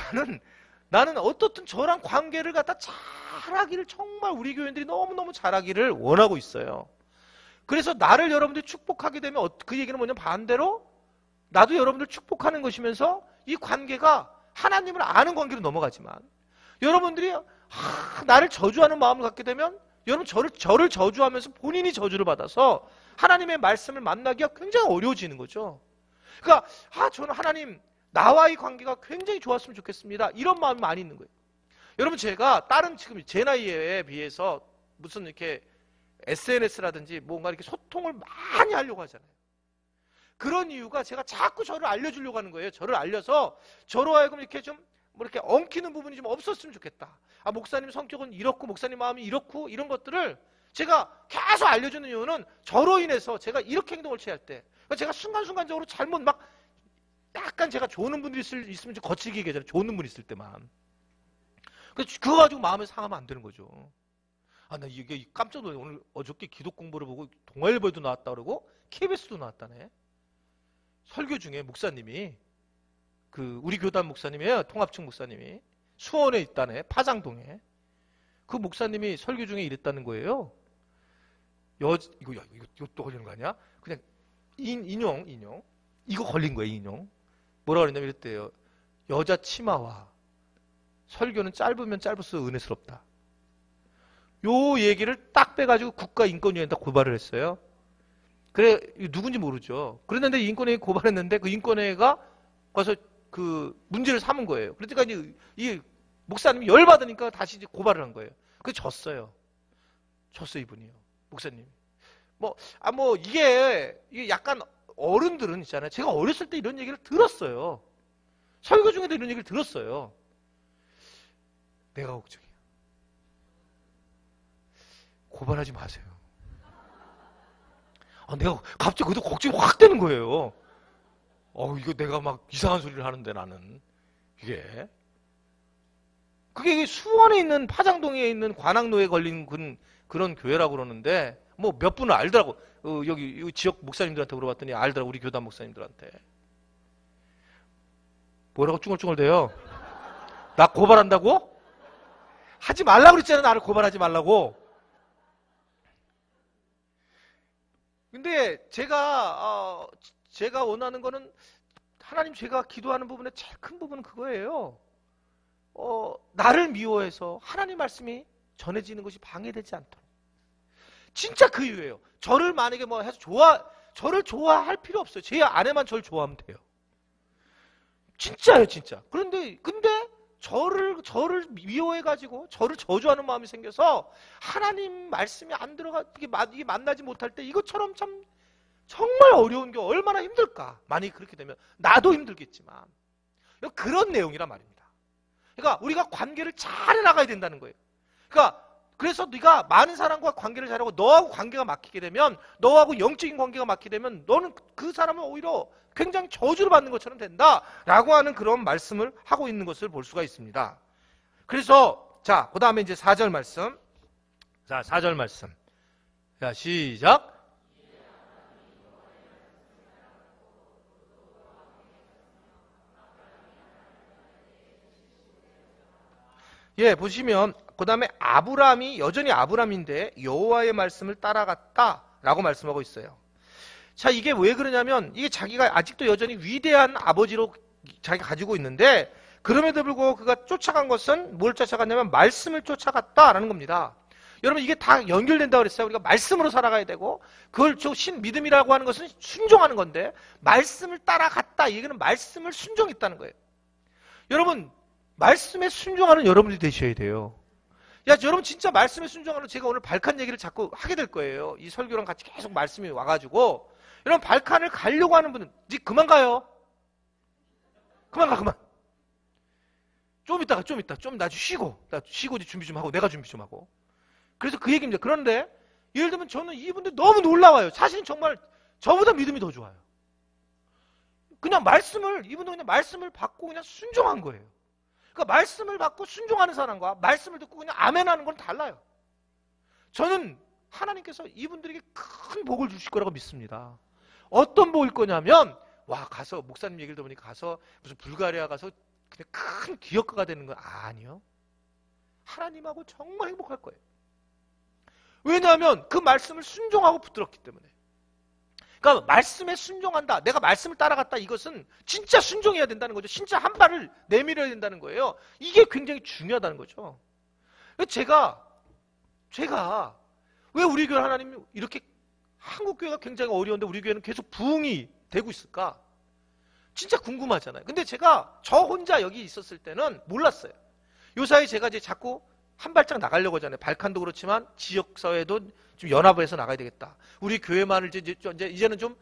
나는 어떻든 저랑 관계를 갖다 잘하기를, 정말 우리 교인들이 너무너무 잘하기를 원하고 있어요. 그래서 나를 여러분들이 축복하게 되면 그 얘기는 뭐냐면 반대로 나도 여러분들 축복하는 것이면서 이 관계가 하나님을 아는 관계로 넘어가지만 여러분들이 나를 저주하는 마음을 갖게 되면 여러분 저를 저주하면서 본인이 저주를 받아서 하나님의 말씀을 만나기가 굉장히 어려워지는 거죠. 그러니까 저는 하나님 나와의 관계가 굉장히 좋았으면 좋겠습니다. 이런 마음이 많이 있는 거예요. 여러분 제가 다른 지금 제 나이에 비해서 무슨 이렇게 SNS라든지 뭔가 이렇게 소통을 많이 하려고 하잖아요. 그런 이유가 제가 자꾸 저를 알려주려고 하는 거예요. 저를 알려서 저로 하여금 이렇게 좀 뭐 이렇게 엉키는 부분이 좀 없었으면 좋겠다. 목사님 성격은 이렇고 목사님 마음이 이렇고 이런 것들을 제가 계속 알려주는 이유는 저로 인해서 제가 이렇게 행동을 취할 때 제가 순간순간적으로 잘못 막 약간 제가 조는 분들이 있으면 좀 거칠게 얘기하잖아요. 조는 분 있을 때만. 그거 가지고 마음에 상하면 안 되는 거죠. 나 이게 깜짝 놀랐네. 오늘 어저께 기독 공부를 보고 동아일보에도 나왔다 그러고 KBS도 나왔다네. 설교 중에 목사님이 우리 교단 목사님이에요. 통합측 목사님이 수원에 있다네. 파장동에. 그 목사님이 설교 중에 이랬다는 거예요. 이거 또 걸리는 거 아니야? 그냥 인용 이거 걸린 거예요. 인용. 뭐라 그랬냐면 이랬대요. 여자 치마와 설교는 짧으면 짧을수록 은혜스럽다. 요 얘기를 딱 빼가지고 국가인권위원회에다 고발을 했어요. 그래, 누군지 모르죠. 그랬는데 인권회에 고발했는데 그 인권회가 가서 그 문제를 삼은 거예요. 그러니까 이제 이 목사님이 열받으니까 다시 이제 고발을 한 거예요. 그래서 졌어요. 이분이요. 목사님. 이게 약간 어른들은 있잖아요. 제가 어렸을 때 이런 얘기를 들었어요. 설교 중에도 이런 얘기를 들었어요. 내가 걱정이야. 고발하지 마세요. 내가 갑자기 그것도 걱정이 확 되는 거예요. 이거 내가 막 이상한 소리를 하는데 나는. 그게 수원에 있는 파장동에 있는 관악로에 걸린 그런 교회라고 그러는데 몇 분을 알더라고. 여기 지역 목사님들한테 물어봤더니 알더라고. 우리 교단 목사님들한테. 뭐라고 쭝얼쭝얼대요? 나 고발한다고? 하지 말라고 그랬잖아. 나를 고발하지 말라고. 근데 제가 원하는 거는 하나님, 제가 기도하는 부분의 제일 큰 부분은 그거예요. 나를 미워해서 하나님 말씀이 전해지는 것이 방해되지 않도록. 진짜 그 이유예요. 저를 만약에 해서 저를 좋아할 필요 없어요. 제 아내만 저를 좋아하면 돼요. 진짜예요, 진짜. 근데 저를 미워해가지고 저를 저주하는 마음이 생겨서 하나님 말씀이 안 들어가, 이게 만나지 못할 때 이것처럼 참 정말 어려운 게 얼마나 힘들까. 만약에 그렇게 되면 나도 힘들겠지만 그런 내용이란 말입니다. 그러니까 우리가 관계를 잘 해나가야 된다는 거예요. 그래서 네가 많은 사람과 관계를 잘하고 너하고 관계가 막히게 되면, 너하고 영적인 관계가 막히게 되면 너는 그 사람은 오히려 굉장히 저주를 받는 것처럼 된다라고 하는 그런 말씀을 하고 있는 것을 볼 수가 있습니다. 그래서 그 다음에 이제 4절 말씀. 4절 말씀. 시작. 예, 보시면 그 다음에 아브람이 여전히 아브람인데 여호와의 말씀을 따라갔다라고 말씀하고 있어요. 자, 이게 왜 그러냐면 이게 자기가 아직도 여전히 위대한 아버지로 자기가 가지고 있는데 그럼에도 불구하고 그가 쫓아간 것은 뭘 쫓아갔냐면 말씀을 쫓아갔다라는 겁니다. 여러분 이게 다 연결된다고 그랬어요. 우리가 말씀으로 살아가야 되고 그걸 믿음이라고 하는 것은 순종하는 건데 말씀을 따라갔다. 이거는 말씀을 순종했다는 거예요. 여러분 말씀에 순종하는 여러분들이 되셔야 돼요. 야, 여러분 진짜 말씀에 순종하는 제가 오늘 발칸 얘기를 자꾸 하게 될 거예요. 이 설교랑 같이 계속 말씀이 와가지고 여러분 발칸을 가려고 하는 분은 이제 그만 가요. 그만. 좀 나중에 쉬고 이제 준비 좀 하고 내가 준비 좀 하고. 그래서 그 얘기입니다. 그런데 예를 들면 저는 이분들 너무 놀라워요. 사실은 정말 저보다 믿음이 더 좋아요. 이분들 그냥 말씀을 받고 그냥 순종한 거예요. 그러니까 말씀을 받고 순종하는 사람과 말씀을 듣고 그냥 아멘하는 건 달라요. 저는 하나님께서 이분들에게 큰 복을 주실 거라고 믿습니다. 어떤 복일 거냐면 가서 목사님 얘기를 들어보니까 가서 무슨 불가리아 가서 그냥 큰 기업가가 되는 건 아니요. 하나님하고 정말 행복할 거예요. 왜냐하면 그 말씀을 순종하고 붙들었기 때문에. 그러니까 말씀에 순종한다. 내가 말씀을 따라갔다. 이것은 진짜 순종해야 된다는 거죠. 진짜 한 발을 내밀어야 된다는 거예요. 이게 굉장히 중요하다는 거죠. 제가 왜 우리 교회 하나님이 이렇게 한국 교회가 굉장히 어려운데 우리 교회는 계속 부흥이 되고 있을까? 진짜 궁금하잖아요. 근데 제가 저 혼자 여기 있었을 때는 몰랐어요. 요사이 제가 이제 자꾸 한 발짝 나가려고 하잖아요. 발칸도 그렇지만 지역사회도 좀 연합을 해서 나가야 되겠다. 우리 교회만을 이제는 좀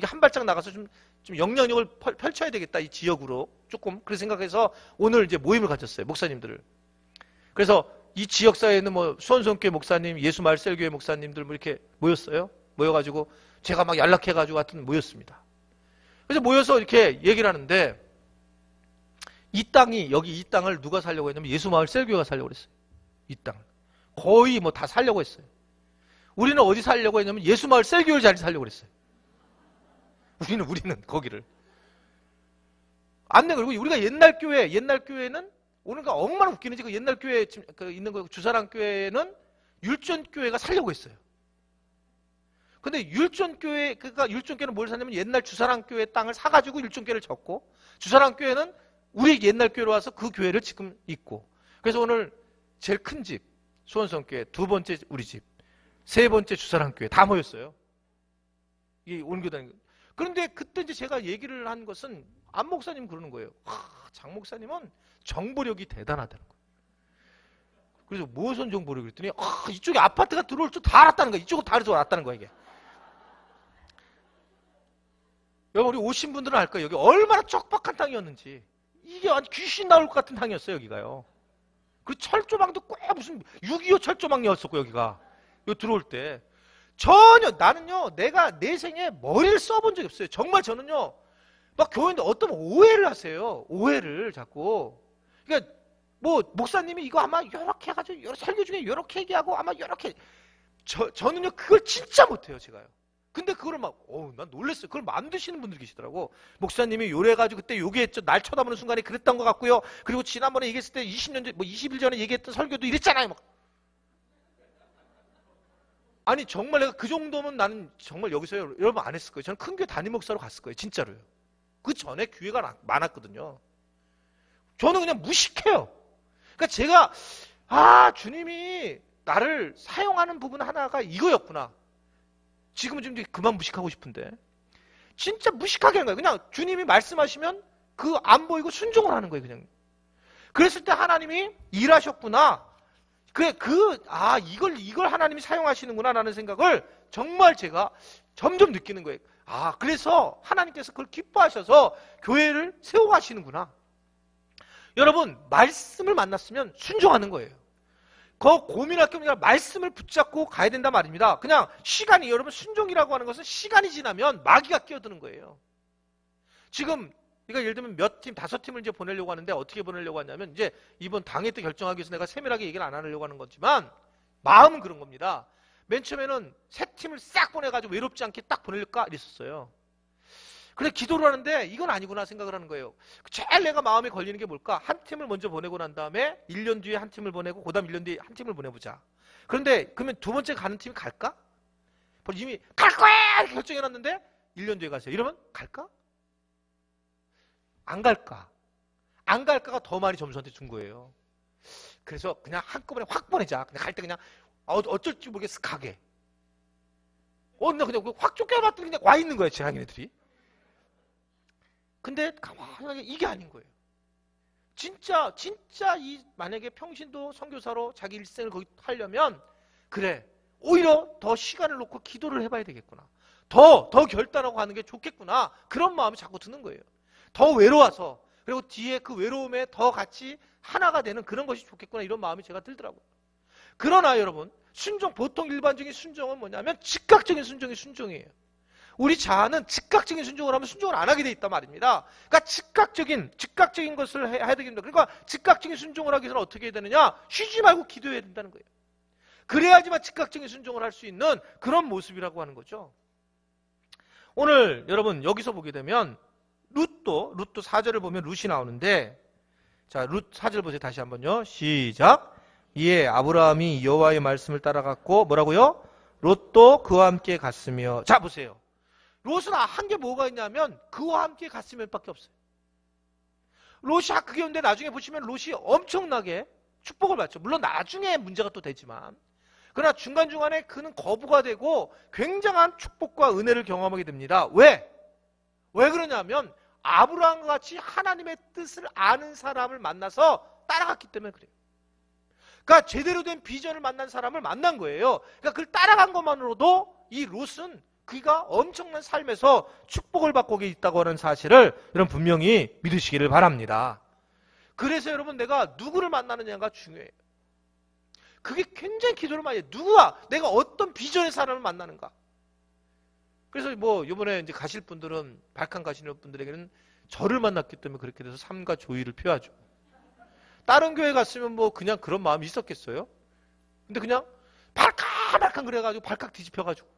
한 발짝 나가서 좀 영향력을 펼쳐야 되겠다. 이 지역으로 조금 그렇게 생각해서 오늘 이제 모임을 가졌어요. 목사님들을. 그래서 이 지역사회에는 뭐 수원성교회 목사님, 예수마을 셀교회 목사님들 뭐 이렇게 모였어요. 모여가지고 제가 막 연락해가지고 하여튼 모였습니다. 그래서 모여서 이렇게 얘기를 하는데 이 땅을 누가 살려고 했냐면 예수마을 셀교회가 살려고 했어요. 이 땅. 거의 뭐 다 살려고 했어요. 우리는 어디 살려고 했냐면 예수마을 셀교회 자리 살려고 했어요. 우리는 거기를. 안 돼. 그리고 우리가 옛날 교회는 오늘가 얼마나 웃기는지 그 옛날 교회 있는 거 주사랑 교회는 율전교회가 살려고 했어요. 근데 율전교회는 뭘 샀냐면 옛날 주사랑 교회 땅을 사가지고 율전교회를 졌고 주사랑 교회는 우리 옛날 교회로 와서 그 교회를 지금 있고 그래서 오늘 제일 큰 집 수원성교회, 두 번째 우리 집, 세 번째 주사랑 교회 다 모였어요. 이게 온교단. 그런데 그때 이제 제가 얘기를 한 것은 안 목사님 그러는 거예요. 장 목사님은 정보력이 대단하다는 거예요. 그래서 무엇은 정보력이 그랬더니 이쪽에 아파트가 들어올 줄 다 알았다는 거예요. 이쪽으로 다 들어왔다는 거예요. 이게. 여러분 우리 오신 분들은 알 거예요. 여기 얼마나 척박한 땅이었는지. 이게 완전 귀신 나올 것 같은 땅이었어요. 여기가요. 그 철조망도 꼭 무슨 6.25 철조망이었었고 여기가. 여기 들어올 때. 전혀 나는요. 내가 내 생에 머리를 써본 적이 없어요. 정말 저는요. 막 교회인데 어떤 오해를 하세요. 오해를 자꾸. 그러니까 뭐 목사님이 이거 아마 이렇게 해가지고 설교 중에 이렇게 얘기하고 아마 이렇게 저는요 그걸 진짜 못해요. 제가요. 근데 그거를 난 놀랐어요. 그걸 만드시는 분들 계시더라고. 목사님이 요래가지고 그때 요기했죠. 날 쳐다보는 순간에 그랬던 것 같고요. 그리고 지난번에 얘기했을 때 20년 전, 20일 전에 얘기했던 설교도 이랬잖아요. 아니 정말 내가 그 정도면 나는 정말 여기서 여러분 안 했을 거예요. 저는 큰 교회 담임 목사로 갔을 거예요. 진짜로요. 그 전에 기회가 많았거든요. 저는 그냥 무식해요. 그러니까 제가 주님이 나를 사용하는 부분 하나가 이거였구나. 지금은 좀 그만 무식하고 싶은데 진짜 무식하게 하는 거예요. 그냥 주님이 말씀하시면 그 안 보이고 순종을 하는 거예요. 그냥. 그랬을 때 하나님이 일하셨구나. 이걸 하나님이 사용하시는구나 라는 생각을 정말 제가 점점 느끼는 거예요. 그래서 하나님께서 그걸 기뻐하셔서 교회를 세워가시는구나. 여러분 말씀을 만났으면 순종하는 거예요. 고민할 게 아니라 말씀을 붙잡고 가야 된단 말입니다. 그냥 시간이 여러분 순종이라고 하는 것은 시간이 지나면 마귀가 끼어드는 거예요. 지금 그러니까 예를 들면 몇 팀, 5팀을 이제 보내려고 하는데 어떻게 보내려고 하냐면 이제 이번 당회 때 결정하기 위해서 내가 세밀하게 얘기를 안 하려고 하는 거지만 마음은 그런 겁니다. 맨 처음에는 3팀을 싹 보내가지고 외롭지 않게 딱 보낼까 이랬었어요. 그래 기도를 하는데 이건 아니구나 생각을 하는 거예요. 제일 내가 마음에 걸리는 게 뭘까? 한 팀을 먼저 보내고 난 다음에 1년 뒤에 한 팀을 보내고 그 다음 1년 뒤에 한 팀을 보내보자. 그런데 그러면 두 번째 가는 팀이 갈까? 이미 갈 거야! 이렇게 결정해놨는데 1년 뒤에 가세요. 이러면 갈까? 안 갈까? 안 갈까가 더 많이 점수한테 준 거예요. 그래서 그냥 한꺼번에 확 보내자. 그냥 갈 때 그냥 어쩔지 모르겠어 가게. 나 그냥 확 쫓겨봤더니 그냥 와 있는 거야, 제 자기네들이. 근데 가만히 이게 아닌 거예요. 진짜 만약에 평신도 선교사로 자기 일생을 거기 하려면 그래 오히려 더 시간을 놓고 기도를 해봐야 되겠구나. 더 결단하고 하는 게 좋겠구나. 그런 마음이 자꾸 드는 거예요. 더 외로워서 그리고 뒤에 그 외로움에 더 같이 하나가 되는 그런 것이 좋겠구나 이런 마음이 제가 들더라고요. 그러나 여러분 보통 일반적인 순종은 뭐냐면 즉각적인 순종이 순종이에요. 우리 자아는 즉각적인 순종을 하면 순종을 안 하게 돼 있단 말입니다. 그러니까 즉각적인 것을 해야 됩니다. 그러니까 즉각적인 순종을 하기 위해서는 어떻게 해야 되느냐? 쉬지 말고 기도해야 된다는 거예요. 그래야지만 즉각적인 순종을 할 수 있는 그런 모습이라고 하는 거죠. 오늘 여러분 여기서 보게 되면 룻도 4절을 보면 룻이 나오는데 자, 룻 4절 보세요. 다시 한번요. 시작. 이에 아브라함이 여호와의 말씀을 따라갔고 뭐라고요? 롯도 그와 함께 갔으며. 자 보세요. 롯은 한 게 뭐가 있냐면 그와 함께 갔으면 밖에 없어요. 롯이 그게 있는데 나중에 보시면 롯이 엄청나게 축복을 받죠. 물론 나중에 문제가 또 되지만 그러나 중간중간에 그는 거부가 되고 굉장한 축복과 은혜를 경험하게 됩니다. 왜 그러냐면 아브라함과 같이 하나님의 뜻을 아는 사람을 만나서 따라갔기 때문에 그래요. 그러니까 제대로 된 비전을 만난 사람을 만난 거예요. 그러니까 그걸 따라간 것만으로도 이 롯은 그가 엄청난 삶에서 축복을 받고 있다고 하는 사실을 여러분 분명히 믿으시기를 바랍니다. 그래서 여러분 내가 누구를 만나느냐가 중요해요. 그게 굉장히 기도를 많이 해요. 내가 어떤 비전의 사람을 만나는가. 그래서 이번에 이제 가실 분들은 발칸 가시는 분들에게는 저를 만났기 때문에 그렇게 돼서 삶과 조의를 표하죠. 다른 교회 갔으면 그냥 그런 마음이 있었겠어요? 근데 그냥 발칵 그래가지고 발칵 뒤집혀가지고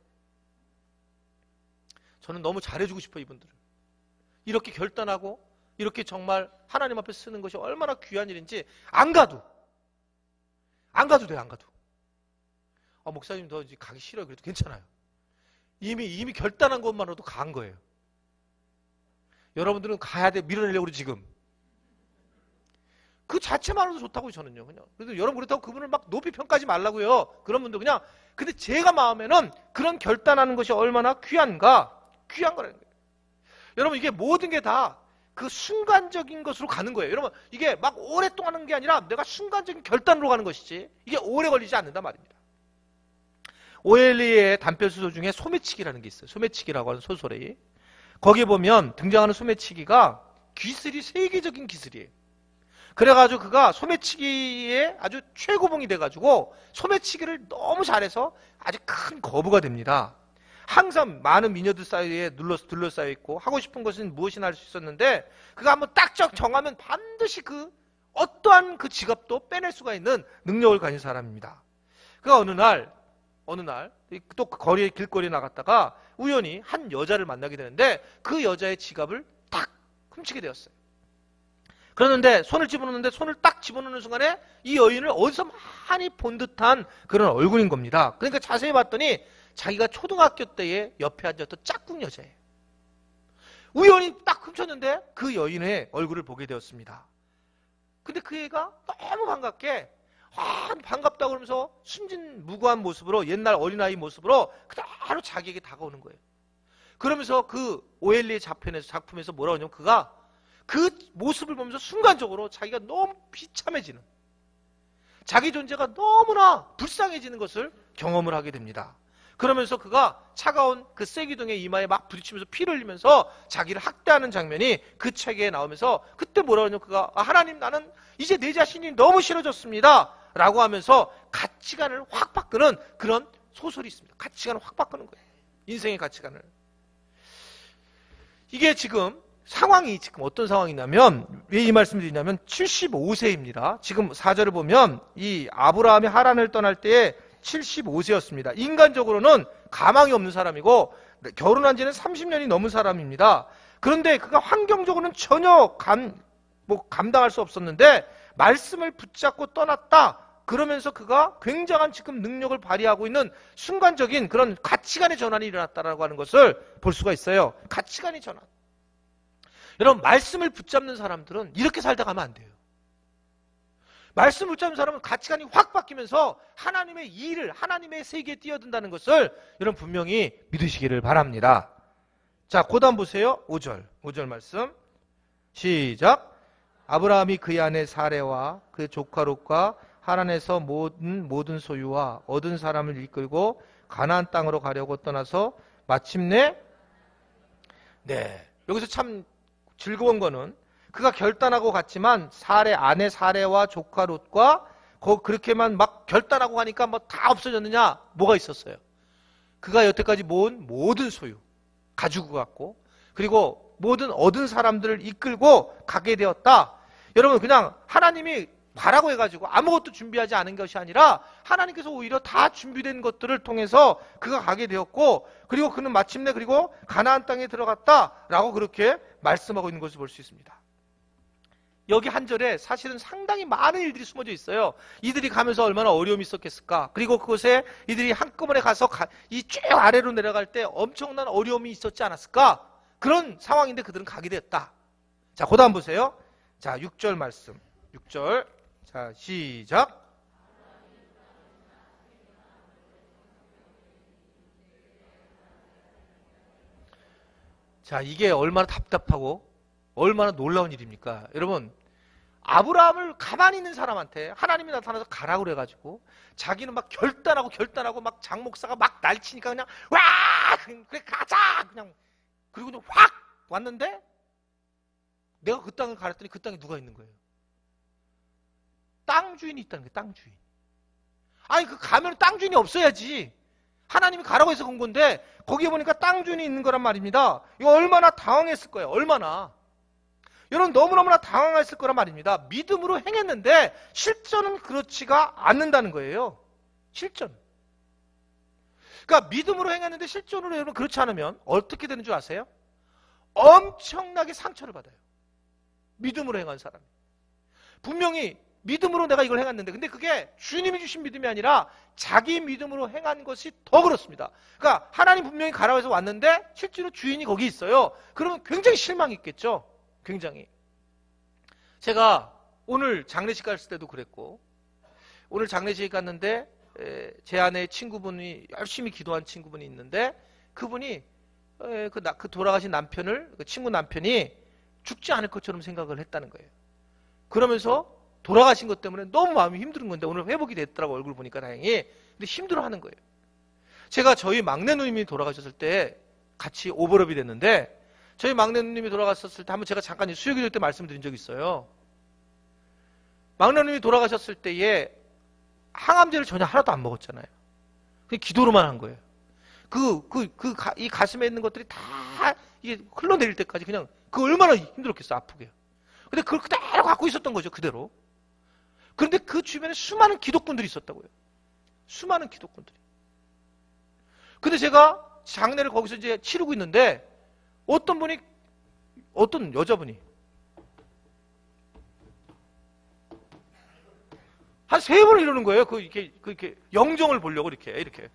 저는 너무 잘해주고 싶어요, 이분들은. 이렇게 결단하고 이렇게 정말 하나님 앞에 쓰는 것이 얼마나 귀한 일인지 안 가도 돼요. 목사님 더 이제 가기 싫어요. 그래도 괜찮아요. 이미 결단한 것만으로도 간 거예요. 여러분들은 가야 돼. 밀어내려고 그래 지금. 그 자체만으로도 좋다고요, 저는요. 그냥. 그래서 여러분 그렇다고 그분을 막 높이 평가하지 말라고요. 그런 분들 그냥. 근데 제가 마음에는 그런 결단하는 것이 얼마나 귀한 거라는 거예요. 여러분 이게 모든 게 다 그 순간적인 것으로 가는 거예요. 여러분 이게 막 오랫동안 하는 게 아니라 내가 순간적인 결단으로 가는 것이지 이게 오래 걸리지 않는단 말입니다. 오엘리의 단편소설 중에 소매치기라는 게 있어요. 소매치기라고 하는 소설이. 거기에 보면 등장하는 소매치기가 기술이 세계적인 기술이에요. 그래가지고 그가 소매치기에 아주 최고봉이 돼가지고 소매치기를 너무 잘해서 아주 큰 거부가 됩니다. 항상 많은 미녀들 사이에 둘러싸여 있고 하고 싶은 것은 무엇이나 할 수 있었는데 그가 한번 딱 정하면 반드시 어떠한 그 지갑도 빼낼 수가 있는 능력을 가진 사람입니다. 그가 어느 날 또 길거리에 나갔다가 우연히 한 여자를 만나게 되는데 그 여자의 지갑을 딱 훔치게 되었어요. 그러는데 손을 집어넣는데 손을 딱 집어넣는 순간에 이 여인을 어디서 많이 본 듯한 그런 얼굴인 겁니다. 그러니까 자세히 봤더니 자기가 초등학교 때에 옆에 앉았던 짝꿍 여자예요. 우연히 딱 훔쳤는데 그 여인의 얼굴을 보게 되었습니다. 근데 그 애가 너무 반갑게 반갑다고 그러면서 순진무구한 모습으로 옛날 어린아이 모습으로 그대로 자기에게 다가오는 거예요. 그러면서 그 오엘리의 작품에서 뭐라고 하냐면 그가 그 모습을 보면서 순간적으로 자기가 너무 비참해지는 자기 존재가 너무나 불쌍해지는 것을 경험을 하게 됩니다. 그러면서 그가 차가운 그 쐐기둥의 이마에 막 부딪히면서 피를 흘리면서 자기를 학대하는 장면이 그 책에 나오면서 그때 뭐라고 하냐면 그가 하나님 나는 이제 내 자신이 너무 싫어졌습니다 라고 하면서 가치관을 확 바꾸는 그런 소설이 있습니다. 가치관을 확 바꾸는 거예요. 인생의 가치관을. 이게 상황이 어떤 상황이냐면 왜 이 말씀을 드리냐면 75세입니다. 지금 4절을 보면 이 아브라함이 하란을 떠날 때에 75세였습니다. 인간적으로는 가망이 없는 사람이고 결혼한 지는 30년이 넘은 사람입니다. 그런데 그가 환경적으로는 전혀 감당할 수 없었는데 말씀을 붙잡고 떠났다. 그러면서 그가 굉장한 지금 능력을 발휘하고 있는 순간적인 그런 가치관의 전환이 일어났다라고 하는 것을 볼 수가 있어요. 가치관의 전환. 여러분, 말씀을 붙잡는 사람들은 이렇게 살다 가면 안 돼요. 말씀을 붙잡는 사람은 가치관이 확 바뀌면서 하나님의 일을, 하나님의 세계에 뛰어든다는 것을 여러분 분명히 믿으시기를 바랍니다. 자, 그 다음 보세요. 5절 말씀. 시작. 아브라함이 그의 아내 사레와 그 조카 롯과 하란에서 모든 소유와 얻은 사람을 이끌고 가나안 땅으로 가려고 떠나서 마침내 여기서 참 즐거운 거는 그가 결단하고 갔지만 아내 사레와 조카 롯과 그렇게만 막 결단하고 가니까 뭐 다 없어졌느냐? 뭐가 있었어요? 그가 여태까지 모은 모든 소유 가지고 갔고, 그리고 모든 얻은 사람들을 이끌고 가게 되었다. 여러분, 그냥 하나님이 가라고 해가지고 아무것도 준비하지 않은 것이 아니라 하나님께서 오히려 다 준비된 것들을 통해서 그가 가게 되었고, 그리고 그는 마침내 그리고 가나안 땅에 들어갔다라고 그렇게 말씀하고 있는 것을 볼 수 있습니다. 여기 한 절에 사실은 상당히 많은 일들이 숨어져 있어요. 이들이 가면서 얼마나 어려움이 있었겠을까? 그리고 그곳에 이들이 한꺼번에 가서 이 쭉 아래로 내려갈 때 엄청난 어려움이 있었지 않았을까? 그런 상황인데 그들은 가게 됐다. 자, 그 다음 보세요. 자, 6절 말씀. 6절. 자, 시작. 자, 이게 얼마나 답답하고 얼마나 놀라운 일입니까? 여러분, 아브라함을 가만히 있는 사람한테 하나님이 나타나서 가라고 그래가지고 자기는 막 결단하고 막 장목사가 막 날치니까 그냥 와! 그래 가자! 그냥 그리고 그냥 확 왔는데 내가 그 땅을 가랬더니 그 땅에 누가 있는 거예요? 땅 주인이 있다는 거예요. 땅 주인. 아니, 그 가면 땅 주인이 없어야지. 하나님이 가라고 해서 간 건데 거기에 보니까 땅 주인이 있는 거란 말입니다. 이거 얼마나 당황했을 거예요. 얼마나. 여러분, 너무너무나 당황했을 거란 말입니다. 믿음으로 행했는데 실전은 그렇지가 않는다는 거예요. 실전. 그러니까 믿음으로 행했는데 실전으로 여러분 그렇지 않으면 어떻게 되는 줄 아세요? 엄청나게 상처를 받아요. 믿음으로 행한 사람이. 분명히 믿음으로 내가 이걸 행했는데 근데 그게 주님이 주신 믿음이 아니라 자기 믿음으로 행한 것이 더 그렇습니다. 그러니까 하나님 분명히 가라고 해서 왔는데 실제로 주인이 거기 있어요. 그러면 굉장히 실망이 있겠죠. 굉장히. 제가 오늘 장례식 갔을 때도 그랬고, 오늘 장례식 갔는데 제 아내의 친구분이 열심히 기도한 친구분이 있는데 그분이 그 돌아가신 남편을, 그 친구 남편이 죽지 않을 것처럼 생각을 했다는 거예요. 그러면서 돌아가신 것 때문에 너무 마음이 힘든 건데 오늘 회복이 됐더라고, 얼굴 보니까 다행히. 근데 힘들어하는 거예요. 제가 저희 막내 누님이 돌아가셨을 때 같이 오버랩이 됐는데 저희 막내 누님이 돌아가셨을 때 한번 제가 잠깐 수요기도 때 말씀드린 적이 있어요. 막내 누님이 돌아가셨을 때에 항암제를 전혀 하나도 안 먹었잖아요. 그냥 기도로만 한 거예요. 이 가슴에 있는 것들이 다 이게 흘러내릴 때까지 그냥 그 얼마나 힘들었겠어, 아프게. 근데 그걸 그대로 갖고 있었던 거죠, 그대로. 그런데 그 주변에 수많은 기독군들이 있었다고요. 수많은 기독군들이. 근데 제가 장례를 거기서 이제 치르고 있는데 어떤 여자분이 한 3번을 이러는 거예요. 이렇게 영정을 보려고 이렇게.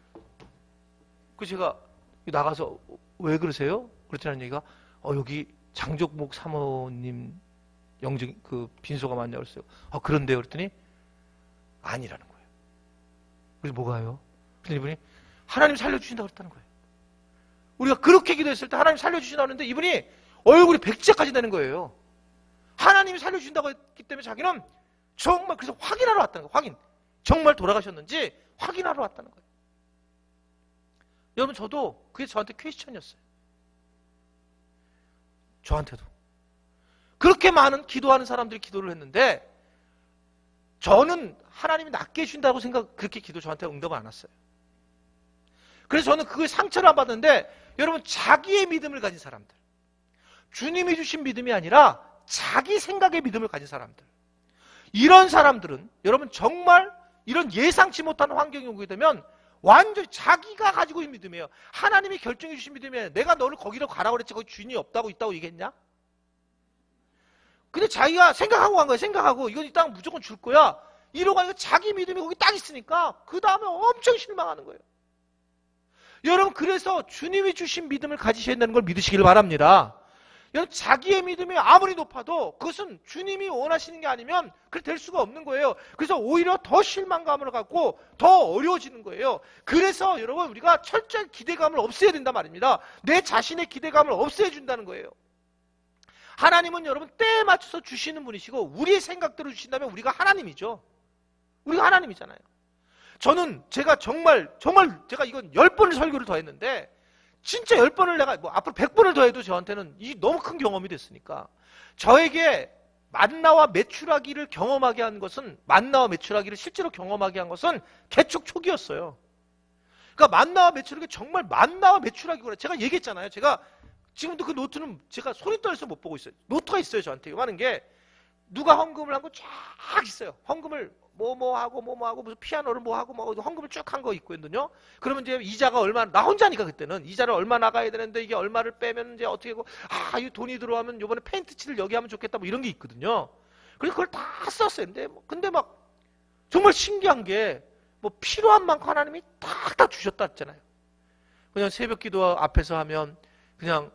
그 제가 나가서 왜 그러세요? 그랬더니 얘기가 여기 장족목 사모님 영정 그 빈소가 맞냐고 그랬어요. 그런데요. 그랬더니 아니라는 거예요. 그래서 뭐가요? 그랬더니 이분이 하나님 살려주신다고 그랬다는 거예요. 우리가 그렇게 기도했을 때 하나님 살려주신다고 했는데 이분이 얼굴이 백지까지 되는 거예요. 하나님이 살려주신다고 했기 때문에 자기는 정말 그래서 확인하러 왔다는 거예요. 확인. 정말 돌아가셨는지 확인하러 왔다는 거예요. 여러분, 저도 그게 저한테 퀘스천이었어요. 저한테도. 그렇게 많은 기도하는 사람들이 기도를 했는데 저는 하나님이 낫게 해준다고 그렇게 기도 저한테 응답을 안 왔어요. 그래서 저는 그걸 상처를 안 받는데 여러분, 자기의 믿음을 가진 사람들, 주님이 주신 믿음이 아니라 자기 생각의 믿음을 가진 사람들, 이런 사람들은 여러분 정말 이런 예상치 못한 환경이 오게 되면 완전히 자기가 가지고 있는 믿음이에요. 하나님이 결정해 주신 믿음이에요. 내가 너를 거기로 가라고 그랬지 거기 주인이 없다고 있다고 얘기했냐? 근데 자기가 생각하고 간 거야. 생각하고 이건 이 땅 무조건 줄 거야. 이러고 하니까 자기 믿음이 거기 딱 있으니까 그 다음에 엄청 실망하는 거예요. 여러분 그래서 주님이 주신 믿음을 가지셔야 된다는 걸 믿으시길 바랍니다. 여러분 자기의 믿음이 아무리 높아도 그것은 주님이 원하시는 게 아니면 그렇게 될 수가 없는 거예요. 그래서 오히려 더 실망감을 갖고 더 어려워지는 거예요. 그래서 여러분 우리가 철저한 기대감을 없애야 된단 말입니다. 내 자신의 기대감을 없애야 준다는 거예요. 하나님은 여러분 때에 맞춰서 주시는 분이시고 우리의 생각대로 주신다면 우리가 하나님이죠. 우리가 하나님이잖아요. 저는 제가 정말 제가 이건 10번을 설교를 더 했는데 진짜 10번을 내가 뭐 앞으로 100번을 더 해도 저한테는 이 너무 큰 경험이 됐으니까 저에게 만나와 메추라기를 경험하게 한 것은 만나와 메추라기를 실제로 경험하게 한 것은 개척 초기였어요. 그러니까 만나와 메추라기 정말 만나와 메추라기구나. 제가 얘기했잖아요. 제가 지금도 그 노트는 제가 손이 떨려서 못 보고 있어요. 노트가 있어요. 저한테 하는 게 누가 헌금을 한 거 쫙 있어요. 헌금을 뭐 하고 무슨 피아노를 뭐 하고 헌금을 쭉 한 거 있거든요. 그러면 이제 이자가 얼마 나 혼자니까 그때는 이자를 얼마 나가야 되는데 이게 얼마를 빼면 이제 어떻게 하고 이 돈이 들어가면 이번에 페인트 칠을 여기 하면 좋겠다 뭐 이런 게 있거든요. 그래서 그걸 다 썼어요. 근데 막 정말 신기한 게 뭐 필요한 만큼 하나님이 딱 주셨다 했잖아요. 그냥 새벽 기도 앞에서 하면 그냥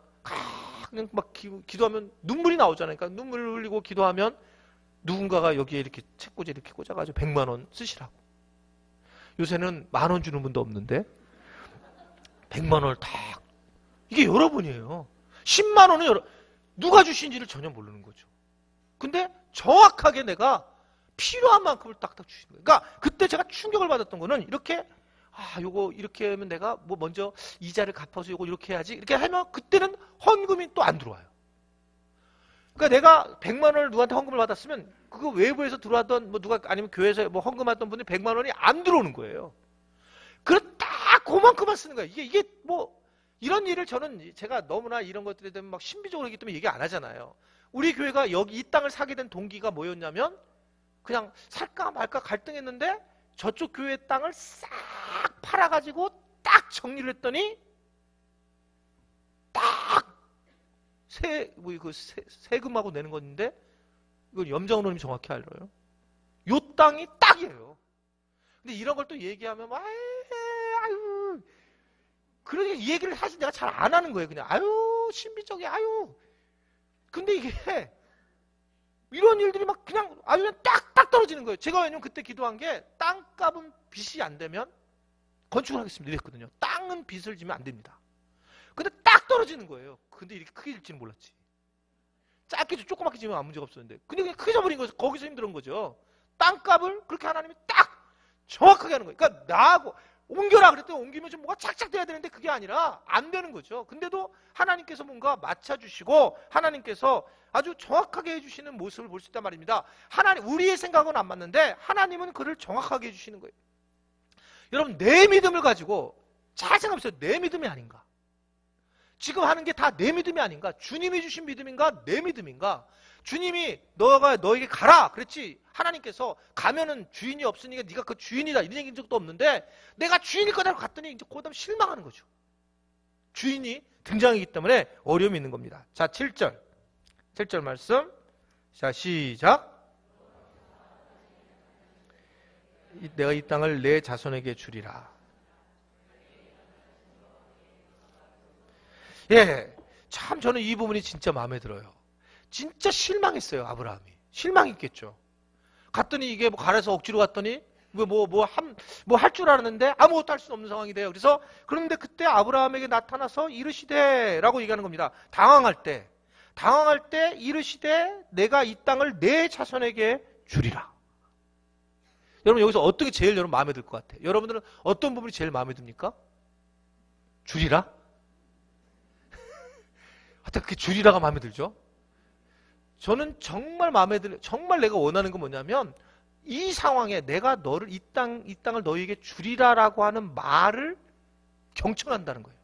막 기도하면 눈물이 나오잖아요. 그러니까 눈물을 흘리고 기도하면 누군가가 여기에 이렇게 책꽂이 이렇게 꽂아가지고 100만 원 쓰시라고. 요새는 10,000원 주는 분도 없는데 100만 원을 딱 이게 여러분이에요. 10만 원은 누가 주신지를 전혀 모르는 거죠. 근데 정확하게 내가 필요한 만큼을 딱딱 주시는 거예요. 그러니까 그때 제가 충격을 받았던 거는 이렇게 요거 이렇게 하면 내가 뭐 먼저 이자를 갚아서 요거 이렇게 해야지 이렇게 하면 그때는 헌금이 또 안 들어와요. 그러니까 내가 100만 원을 누구한테 헌금을 받았으면 그거 외부에서 들어왔던 뭐 누가 아니면 교회에서 뭐 헌금했던 분이 100만 원이 안 들어오는 거예요. 그래서 딱 그만큼만 쓰는 거예요. 이게 뭐 이런 일을 저는 제가 너무나 이런 것들에 대한 막 신비적으로 하기 때문에 얘기 안 하잖아요. 우리 교회가 여기 이 땅을 사게 된 동기가 뭐였냐면 그냥 살까 말까 갈등했는데 저쪽 교회 땅을 싹 팔아가지고 딱 정리를 했더니 딱 세금하고 내는 건데 이건 염장로님이 정확히 알아요. 요 땅이 딱이에요. 근데 이런 걸 또 얘기하면 아유 그러니까 이 얘기를 사실 내가 잘 안 하는 거예요. 그냥 아유 신비적이야 아유. 근데 이게 이런 일들이 막 그냥 딱 떨어지는 거예요. 제가 왜냐면 그때 기도한 게 땅값은 빚이 안 되면 건축을 하겠습니다 이랬거든요. 땅은 빚을 지면 안 됩니다. 근데 딱 떨어지는 거예요. 근데 이렇게 크게 질지는 몰랐지. 짧게 조그맣게 지면 아무 문제가 없었는데 근데 그냥 크게 져버린 거예요. 거기서 힘든 거죠. 땅값을 그렇게 하나님이 딱 정확하게 하는 거예요. 그러니까 나하고 옮겨라 그랬더니 옮기면 좀 뭐가 착착 돼야 되는데 그게 아니라 안 되는 거죠. 근데도 하나님께서 뭔가 맞춰주시고 하나님께서 아주 정확하게 해주시는 모습을 볼 수 있단 말입니다. 하나님 우리의 생각은 안 맞는데 하나님은 그를 정확하게 해주시는 거예요. 여러분 내 믿음을 가지고 잘 생각해보세요. 내 믿음이 아닌가? 지금 하는 게 다 내 믿음이 아닌가? 주님이 주신 믿음인가? 내 믿음인가? 주님이 너가 너에게 가라 그랬지 하나님께서 가면은 주인이 없으니까 네가 그 주인이다 이런 얘기한 적도 없는데 내가 주인일 거다라고 갔더니 이제 그다음 실망하는 거죠. 주인이 등장하기 때문에 어려움이 있는 겁니다. 자 7절 말씀 자 시작 내가 이 땅을 내 자손에게 주리라. 예, 참 저는 이 부분이 진짜 마음에 들어요. 진짜 실망했어요. 아브라함이. 실망했겠죠. 갔더니 이게 뭐 가래서 억지로 갔더니 뭐 할 줄 알았는데 아무것도 할 수 없는 상황이 돼요. 그런데 그때 아브라함에게 나타나서 이르시되라고 얘기하는 겁니다. 당황할 때 이르시되 내가 이 땅을 내 자손에게 주리라. 여러분 여기서 어떻게 제일 여러분 마음에 들 것 같아요? 여러분들은 어떤 부분이 제일 마음에 듭니까? 주리라? 하여튼 그게 주리라가 마음에 들죠? 저는 정말 정말 내가 원하는 건 뭐냐면 이 상황에 내가 너를 이 땅을 너에게 주리라라고 하는 말을 경청한다는 거예요.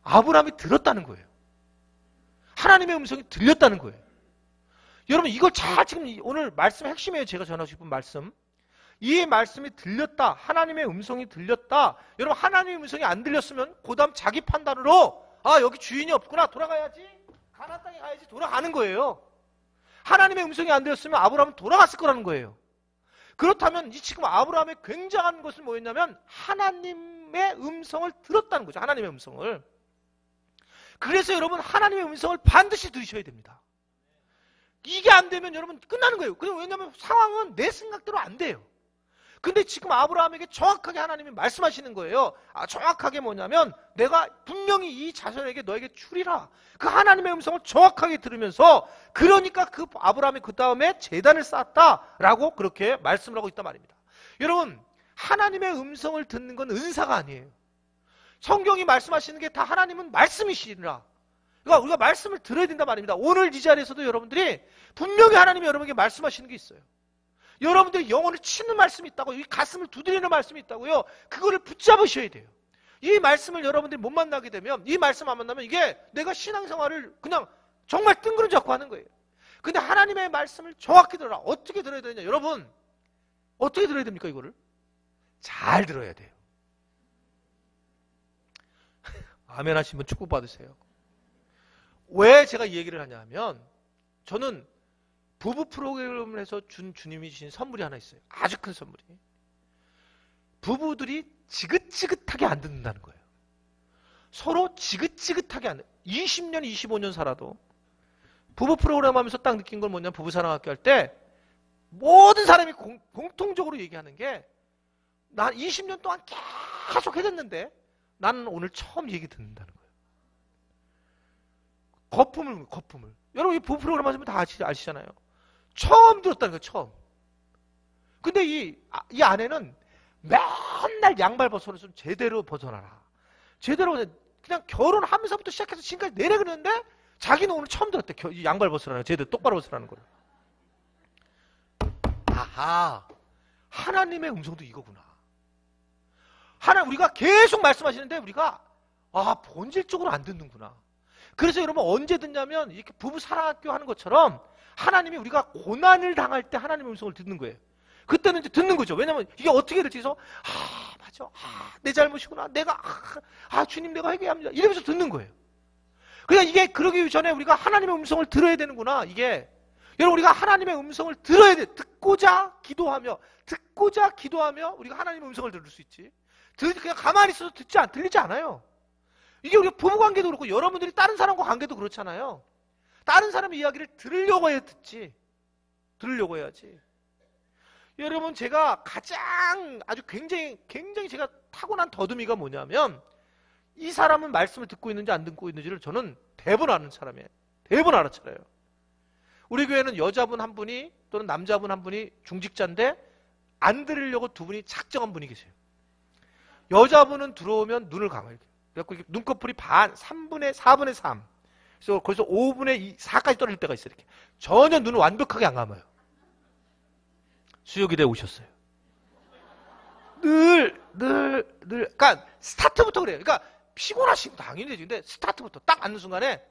아브라함이 들었다는 거예요. 하나님의 음성이 들렸다는 거예요. 여러분 이걸 잘 지금 오늘 말씀의 핵심이에요. 제가 전하고 싶은 말씀. 이 말씀이 들렸다. 하나님의 음성이 들렸다. 여러분 하나님의 음성이 안 들렸으면 그 다음 자기 판단으로 여기 주인이 없구나. 돌아가야지. 가나안 땅에 가야지. 돌아가는 거예요. 하나님의 음성이 안 들렸으면 아브라함은 돌아갔을 거라는 거예요. 그렇다면 이 지금 아브라함의 굉장한 것은 뭐였냐면 하나님의 음성을 들었다는 거죠. 하나님의 음성을. 그래서 여러분 하나님의 음성을 반드시 들으셔야 됩니다. 이게 안 되면 여러분 끝나는 거예요. 왜냐하면 상황은 내 생각대로 안 돼요. 근데 지금 아브라함에게 정확하게 하나님이 말씀하시는 거예요. 정확하게 뭐냐면 내가 분명히 이 자손에게 너에게 주리라. 그 하나님의 음성을 정확하게 들으면서 그러니까 그 아브라함이 그 다음에 제단을 쌓았다라고 그렇게 말씀을 하고 있단 말입니다. 여러분 하나님의 음성을 듣는 건 은사가 아니에요. 성경이 말씀하시는 게 다 하나님은 말씀이시라. 그러니까 우리가 말씀을 들어야 된단 말입니다. 오늘 이 자리에서도 여러분들이 분명히 하나님이 여러분에게 말씀하시는 게 있어요. 여러분들이 영혼을 치는 말씀이 있다고, 이 가슴을 두드리는 말씀이 있다고요. 그거를 붙잡으셔야 돼요. 이 말씀을 여러분들이 못 만나게 되면, 이 말씀 안 만나면 이게 내가 신앙생활을 그냥 정말 뜬구름 잡고 하는 거예요. 근데 하나님의 말씀을 정확히 들어라. 어떻게 들어야 되냐? 여러분, 어떻게 들어야 됩니까, 이거를? 잘 들어야 돼요. 아멘 하시면 축복받으세요. 왜 제가 이 얘기를 하냐면, 저는 부부 프로그램을 해서 주님이 주신 선물이 하나 있어요. 아주 큰 선물이. 부부들이 지긋지긋하게 안 듣는다는 거예요. 서로 지긋지긋하게 안, 20년, 25년 살아도 부부 프로그램 하면서 딱 느낀 건 뭐냐면 부부사랑학교 할 때 모든 사람이 공통적으로 얘기하는 게 난 20년 동안 계속 해댔는데 나는 오늘 처음 얘기 듣는다는 거예요. 거품을. 여러분 이 부부 프로그램 하시면 다 아시잖아요. 처음 들었다는 거예요, 처음. 근데 이 아내는 맨날 양발 벗어서 좀 제대로 벗어나라. 제대로 그냥 결혼하면서부터 시작해서 지금까지 내래 그랬는데 자기는 오늘 처음 들었대. 양발 벗으라는 제대로 똑바로 벗으라는 거를. 아하, 하나님의 음성도 이거구나. 우리가 계속 말씀하시는데 우리가 본질적으로 안 듣는구나. 그래서 여러분 언제 듣냐면 이렇게 부부 사랑학교 하는 것처럼 하나님이 우리가 고난을 당할 때 하나님의 음성을 듣는 거예요. 그때는 이제 듣는 거죠. 왜냐면 이게 어떻게 될지 해서 맞아. 내 잘못이구나. 내가 주님 내가 회개합니다. 이러면서 듣는 거예요. 그러니까 이게 그러기 전에 우리가 하나님의 음성을 들어야 되는구나. 이게 여러분 우리가 하나님의 음성을 들어야 돼. 듣고자 기도하며 우리가 하나님의 음성을 들을 수 있지. 그냥 가만히 있어도 들리지 않아요. 이게 우리가 부부관계도 그렇고 여러분들이 다른 사람과 관계도 그렇잖아요. 다른 사람의 이야기를 들으려고 해야 듣지. 들으려고 해야지. 여러분 제가 가장 아주 굉장히 제가 타고난 더듬이가 뭐냐면 이 사람은 말씀을 듣고 있는지 안 듣고 있는지를 저는 대본 아는 사람이에요. 대본 알아차려요. 우리 교회는 여자분 한 분이 또는 남자분 한 분이 중직자인데 안 들으려고 두 분이 작정한 분이 계세요. 여자분은 들어오면 눈을 감아요. 그래갖고 눈꺼풀이 4분의 3. 그래서 거기서 5분의 4까지 떨어질 때가 있어요. 이렇게. 전혀 눈을 완벽하게 안 감아요. 수요기대 오셨어요. 그러니까 스타트부터 그래요. 그러니까 피곤하시면 당연히 되지. 근데 스타트부터 딱 앉는 순간에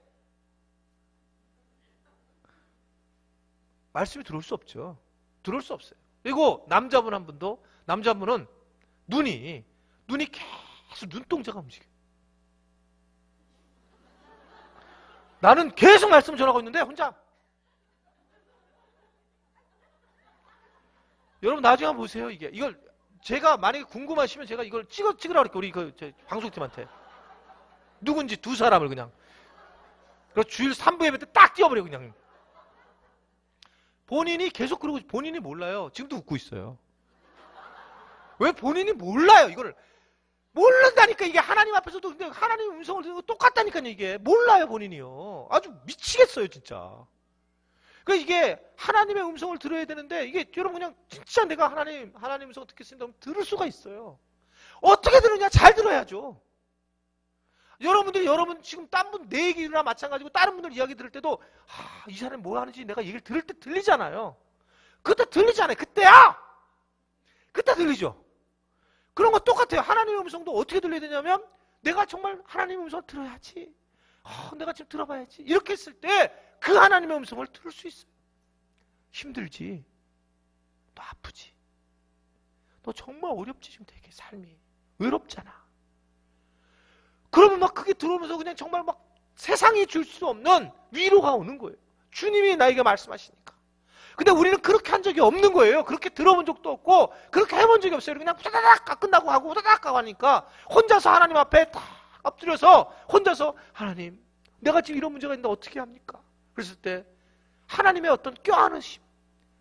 말씀이 들어올 수 없죠. 들어올 수 없어요. 그리고 남자분은 눈이 계속 눈동자가 움직여요. 나는 계속 말씀 전하고 있는데 혼자. 여러분 나중에 한번 보세요. 이걸 제가 만약에 궁금하시면 제가 이걸 찍으라고 할게요. 우리 방송팀한테. 누군지 두 사람을 그냥. 그래서 주일 3부 예배 때 딱 띄워버려 그냥. 본인이 계속 그러고 본인이 몰라요. 지금도 웃고 있어요. 왜 본인이 몰라요 이거를. 모른다니까. 이게 하나님 앞에서도 근데 하나님 음성을 듣는 거 똑같다니까요. 이게 몰라요 본인이요. 아주 미치겠어요 진짜. 그러니까 이게 하나님의 음성을 들어야 되는데 이게 여러분 그냥 진짜 내가 하나님 음성을 듣겠습니다 하면 들을 수가 있어요. 어떻게 들으냐? 잘 들어야죠. 여러분 지금 딴 분 내 얘기나 마찬가지고 다른 분들 이야기 들을 때도 이 사람이 뭐 하는지 내가 얘기를 들을 때 들리잖아요. 그때 들리잖아요. 그때 들리죠. 그런 거 똑같아요. 하나님의 음성도 어떻게 들려야 되냐면 내가 정말 하나님의 음성을 들어야지. 내가 지금 들어봐야지. 이렇게 했을 때 그 하나님의 음성을 들을 수 있어요. 힘들지. 또 아프지. 너 정말 어렵지 지금 되게 삶이. 외롭잖아. 그러면 막 그게 들어오면서 그냥 정말 막 세상이 줄 수 없는 위로가 오는 거예요. 주님이 나에게 말씀하시니까. 근데 우리는 그렇게 한 적이 없는 거예요. 그렇게 들어본 적도 없고 그렇게 해본 적이 없어요. 그냥 후다닥 끝나고 하고 후다닥 하고 하니까 혼자서 하나님 앞에 딱 엎드려서 혼자서 하나님 내가 지금 이런 문제가 있는데 어떻게 합니까? 그랬을 때 하나님의 어떤 껴안으심,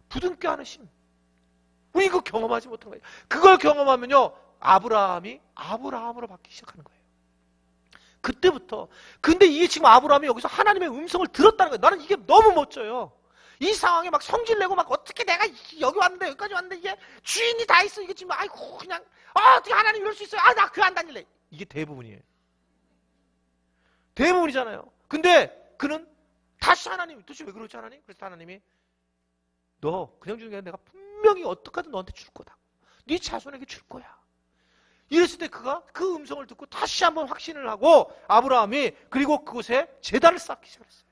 부둥 껴안으심, 우리 이거 경험하지 못한 거예요. 그걸 경험하면요 아브라함이 아브라함으로 바뀌기 시작하는 거예요. 그때부터. 근데 이게 지금 아브라함이 여기서 하나님의 음성을 들었다는 거예요. 나는 이게 너무 멋져요. 이 상황에 막 성질내고 막 어떻게 내가 여기 왔는데 여기까지 왔는데 이게 주인이 다 있어. 이게 지금 아이고 그냥 어떻게 하나님 이럴 수 있어요. 나 그 안 다닐래. 이게 대부분이에요. 대부분이잖아요. 근데 그는 다시 하나님 도대체 왜 그러지 하나님? 그래서 하나님이 너 그냥 주는 게 아니라 내가 분명히 어떻게든 너한테 줄 거다. 네 자손에게 줄 거야. 이랬을 때 그가 그 음성을 듣고 다시 한번 확신을 하고 아브라함이 그리고 그곳에 제단을 쌓기 시작했어요.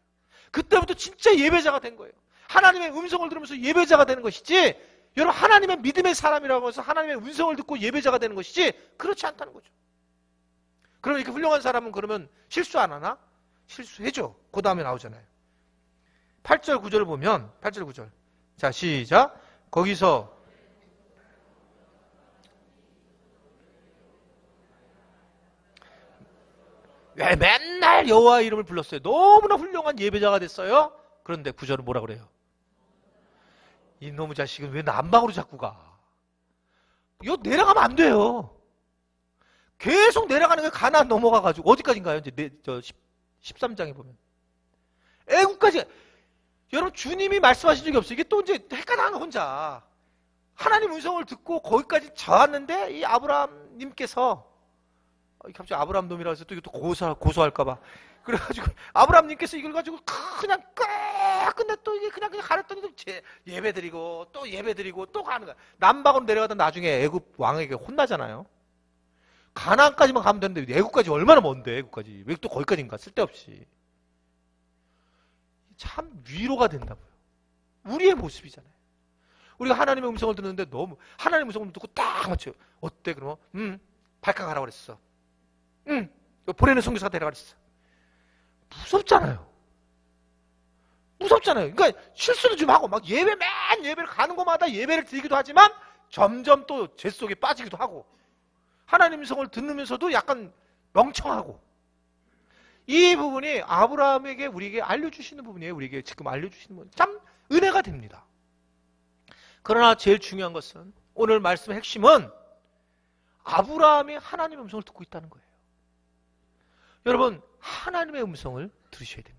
그때부터 진짜 예배자가 된 거예요. 하나님의 음성을 들으면서 예배자가 되는 것이지 여러분 하나님의 믿음의 사람이라고 해서 하나님의 음성을 듣고 예배자가 되는 것이지 그렇지 않다는 거죠. 그러면 이렇게 훌륭한 사람은 그러면 실수 안 하나? 실수해줘. 그 다음에 나오잖아요. 8절 9절을 보면 8절 9절 자 시작 거기서 왜 맨날 여호와 이름을 불렀어요. 너무나 훌륭한 예배자가 됐어요. 그런데 9절은 뭐라 그래요? 이놈의 자식은 왜 남방으로 자꾸 가? 이거 내려가면 안 돼요. 계속 내려가는 게 가나안 넘어가가지고 어디까지인가요? 이제 13장에 보면 애국까지. 여러분 주님이 말씀하신 적이 없어요. 이게 또 이제 헷갈려 혼자. 하나님 음성을 듣고 거기까지 저왔는데 이 아브라함님께서 갑자기 아브라함 놈이라고 해서 또 이거 또 고소할까봐. 그래가지고 아브라함님께서 이걸 가지고 그냥 근데 또 이게 그냥 가렸더니 또 예배 드리고 또 예배 드리고 또 가는 거야. 남방으로 내려가다 나중에 애굽 왕에게 혼나잖아요. 가나안까지만 가면 되는데 애굽까지 얼마나 먼데 애굽까지. 왜 또 거기까지인가 쓸데없이. 참 위로가 된다고요. 우리의 모습이잖아요. 우리가 하나님의 음성을 듣는데 너무 하나님의 음성을 듣고 딱 맞춰요. 어때 그러면? 발칵하라고 그랬어. 보내는 선교사가 되라고 그랬어. 무섭잖아요. 무섭잖아요. 그러니까 실수도 좀 하고 막 예배를 가는 곳마다 예배를 드리기도 하지만 점점 또 죄 속에 빠지기도 하고 하나님의 음성을 듣는면서도 약간 멍청하고 이 부분이 아브라함에게 우리에게 알려주시는 부분이에요. 우리에게 지금 알려주시는 부분. 참 은혜가 됩니다. 그러나 제일 중요한 것은 오늘 말씀의 핵심은 아브라함이 하나님의 음성을 듣고 있다는 거예요. 여러분 하나님의 음성을 들으셔야 됩니다.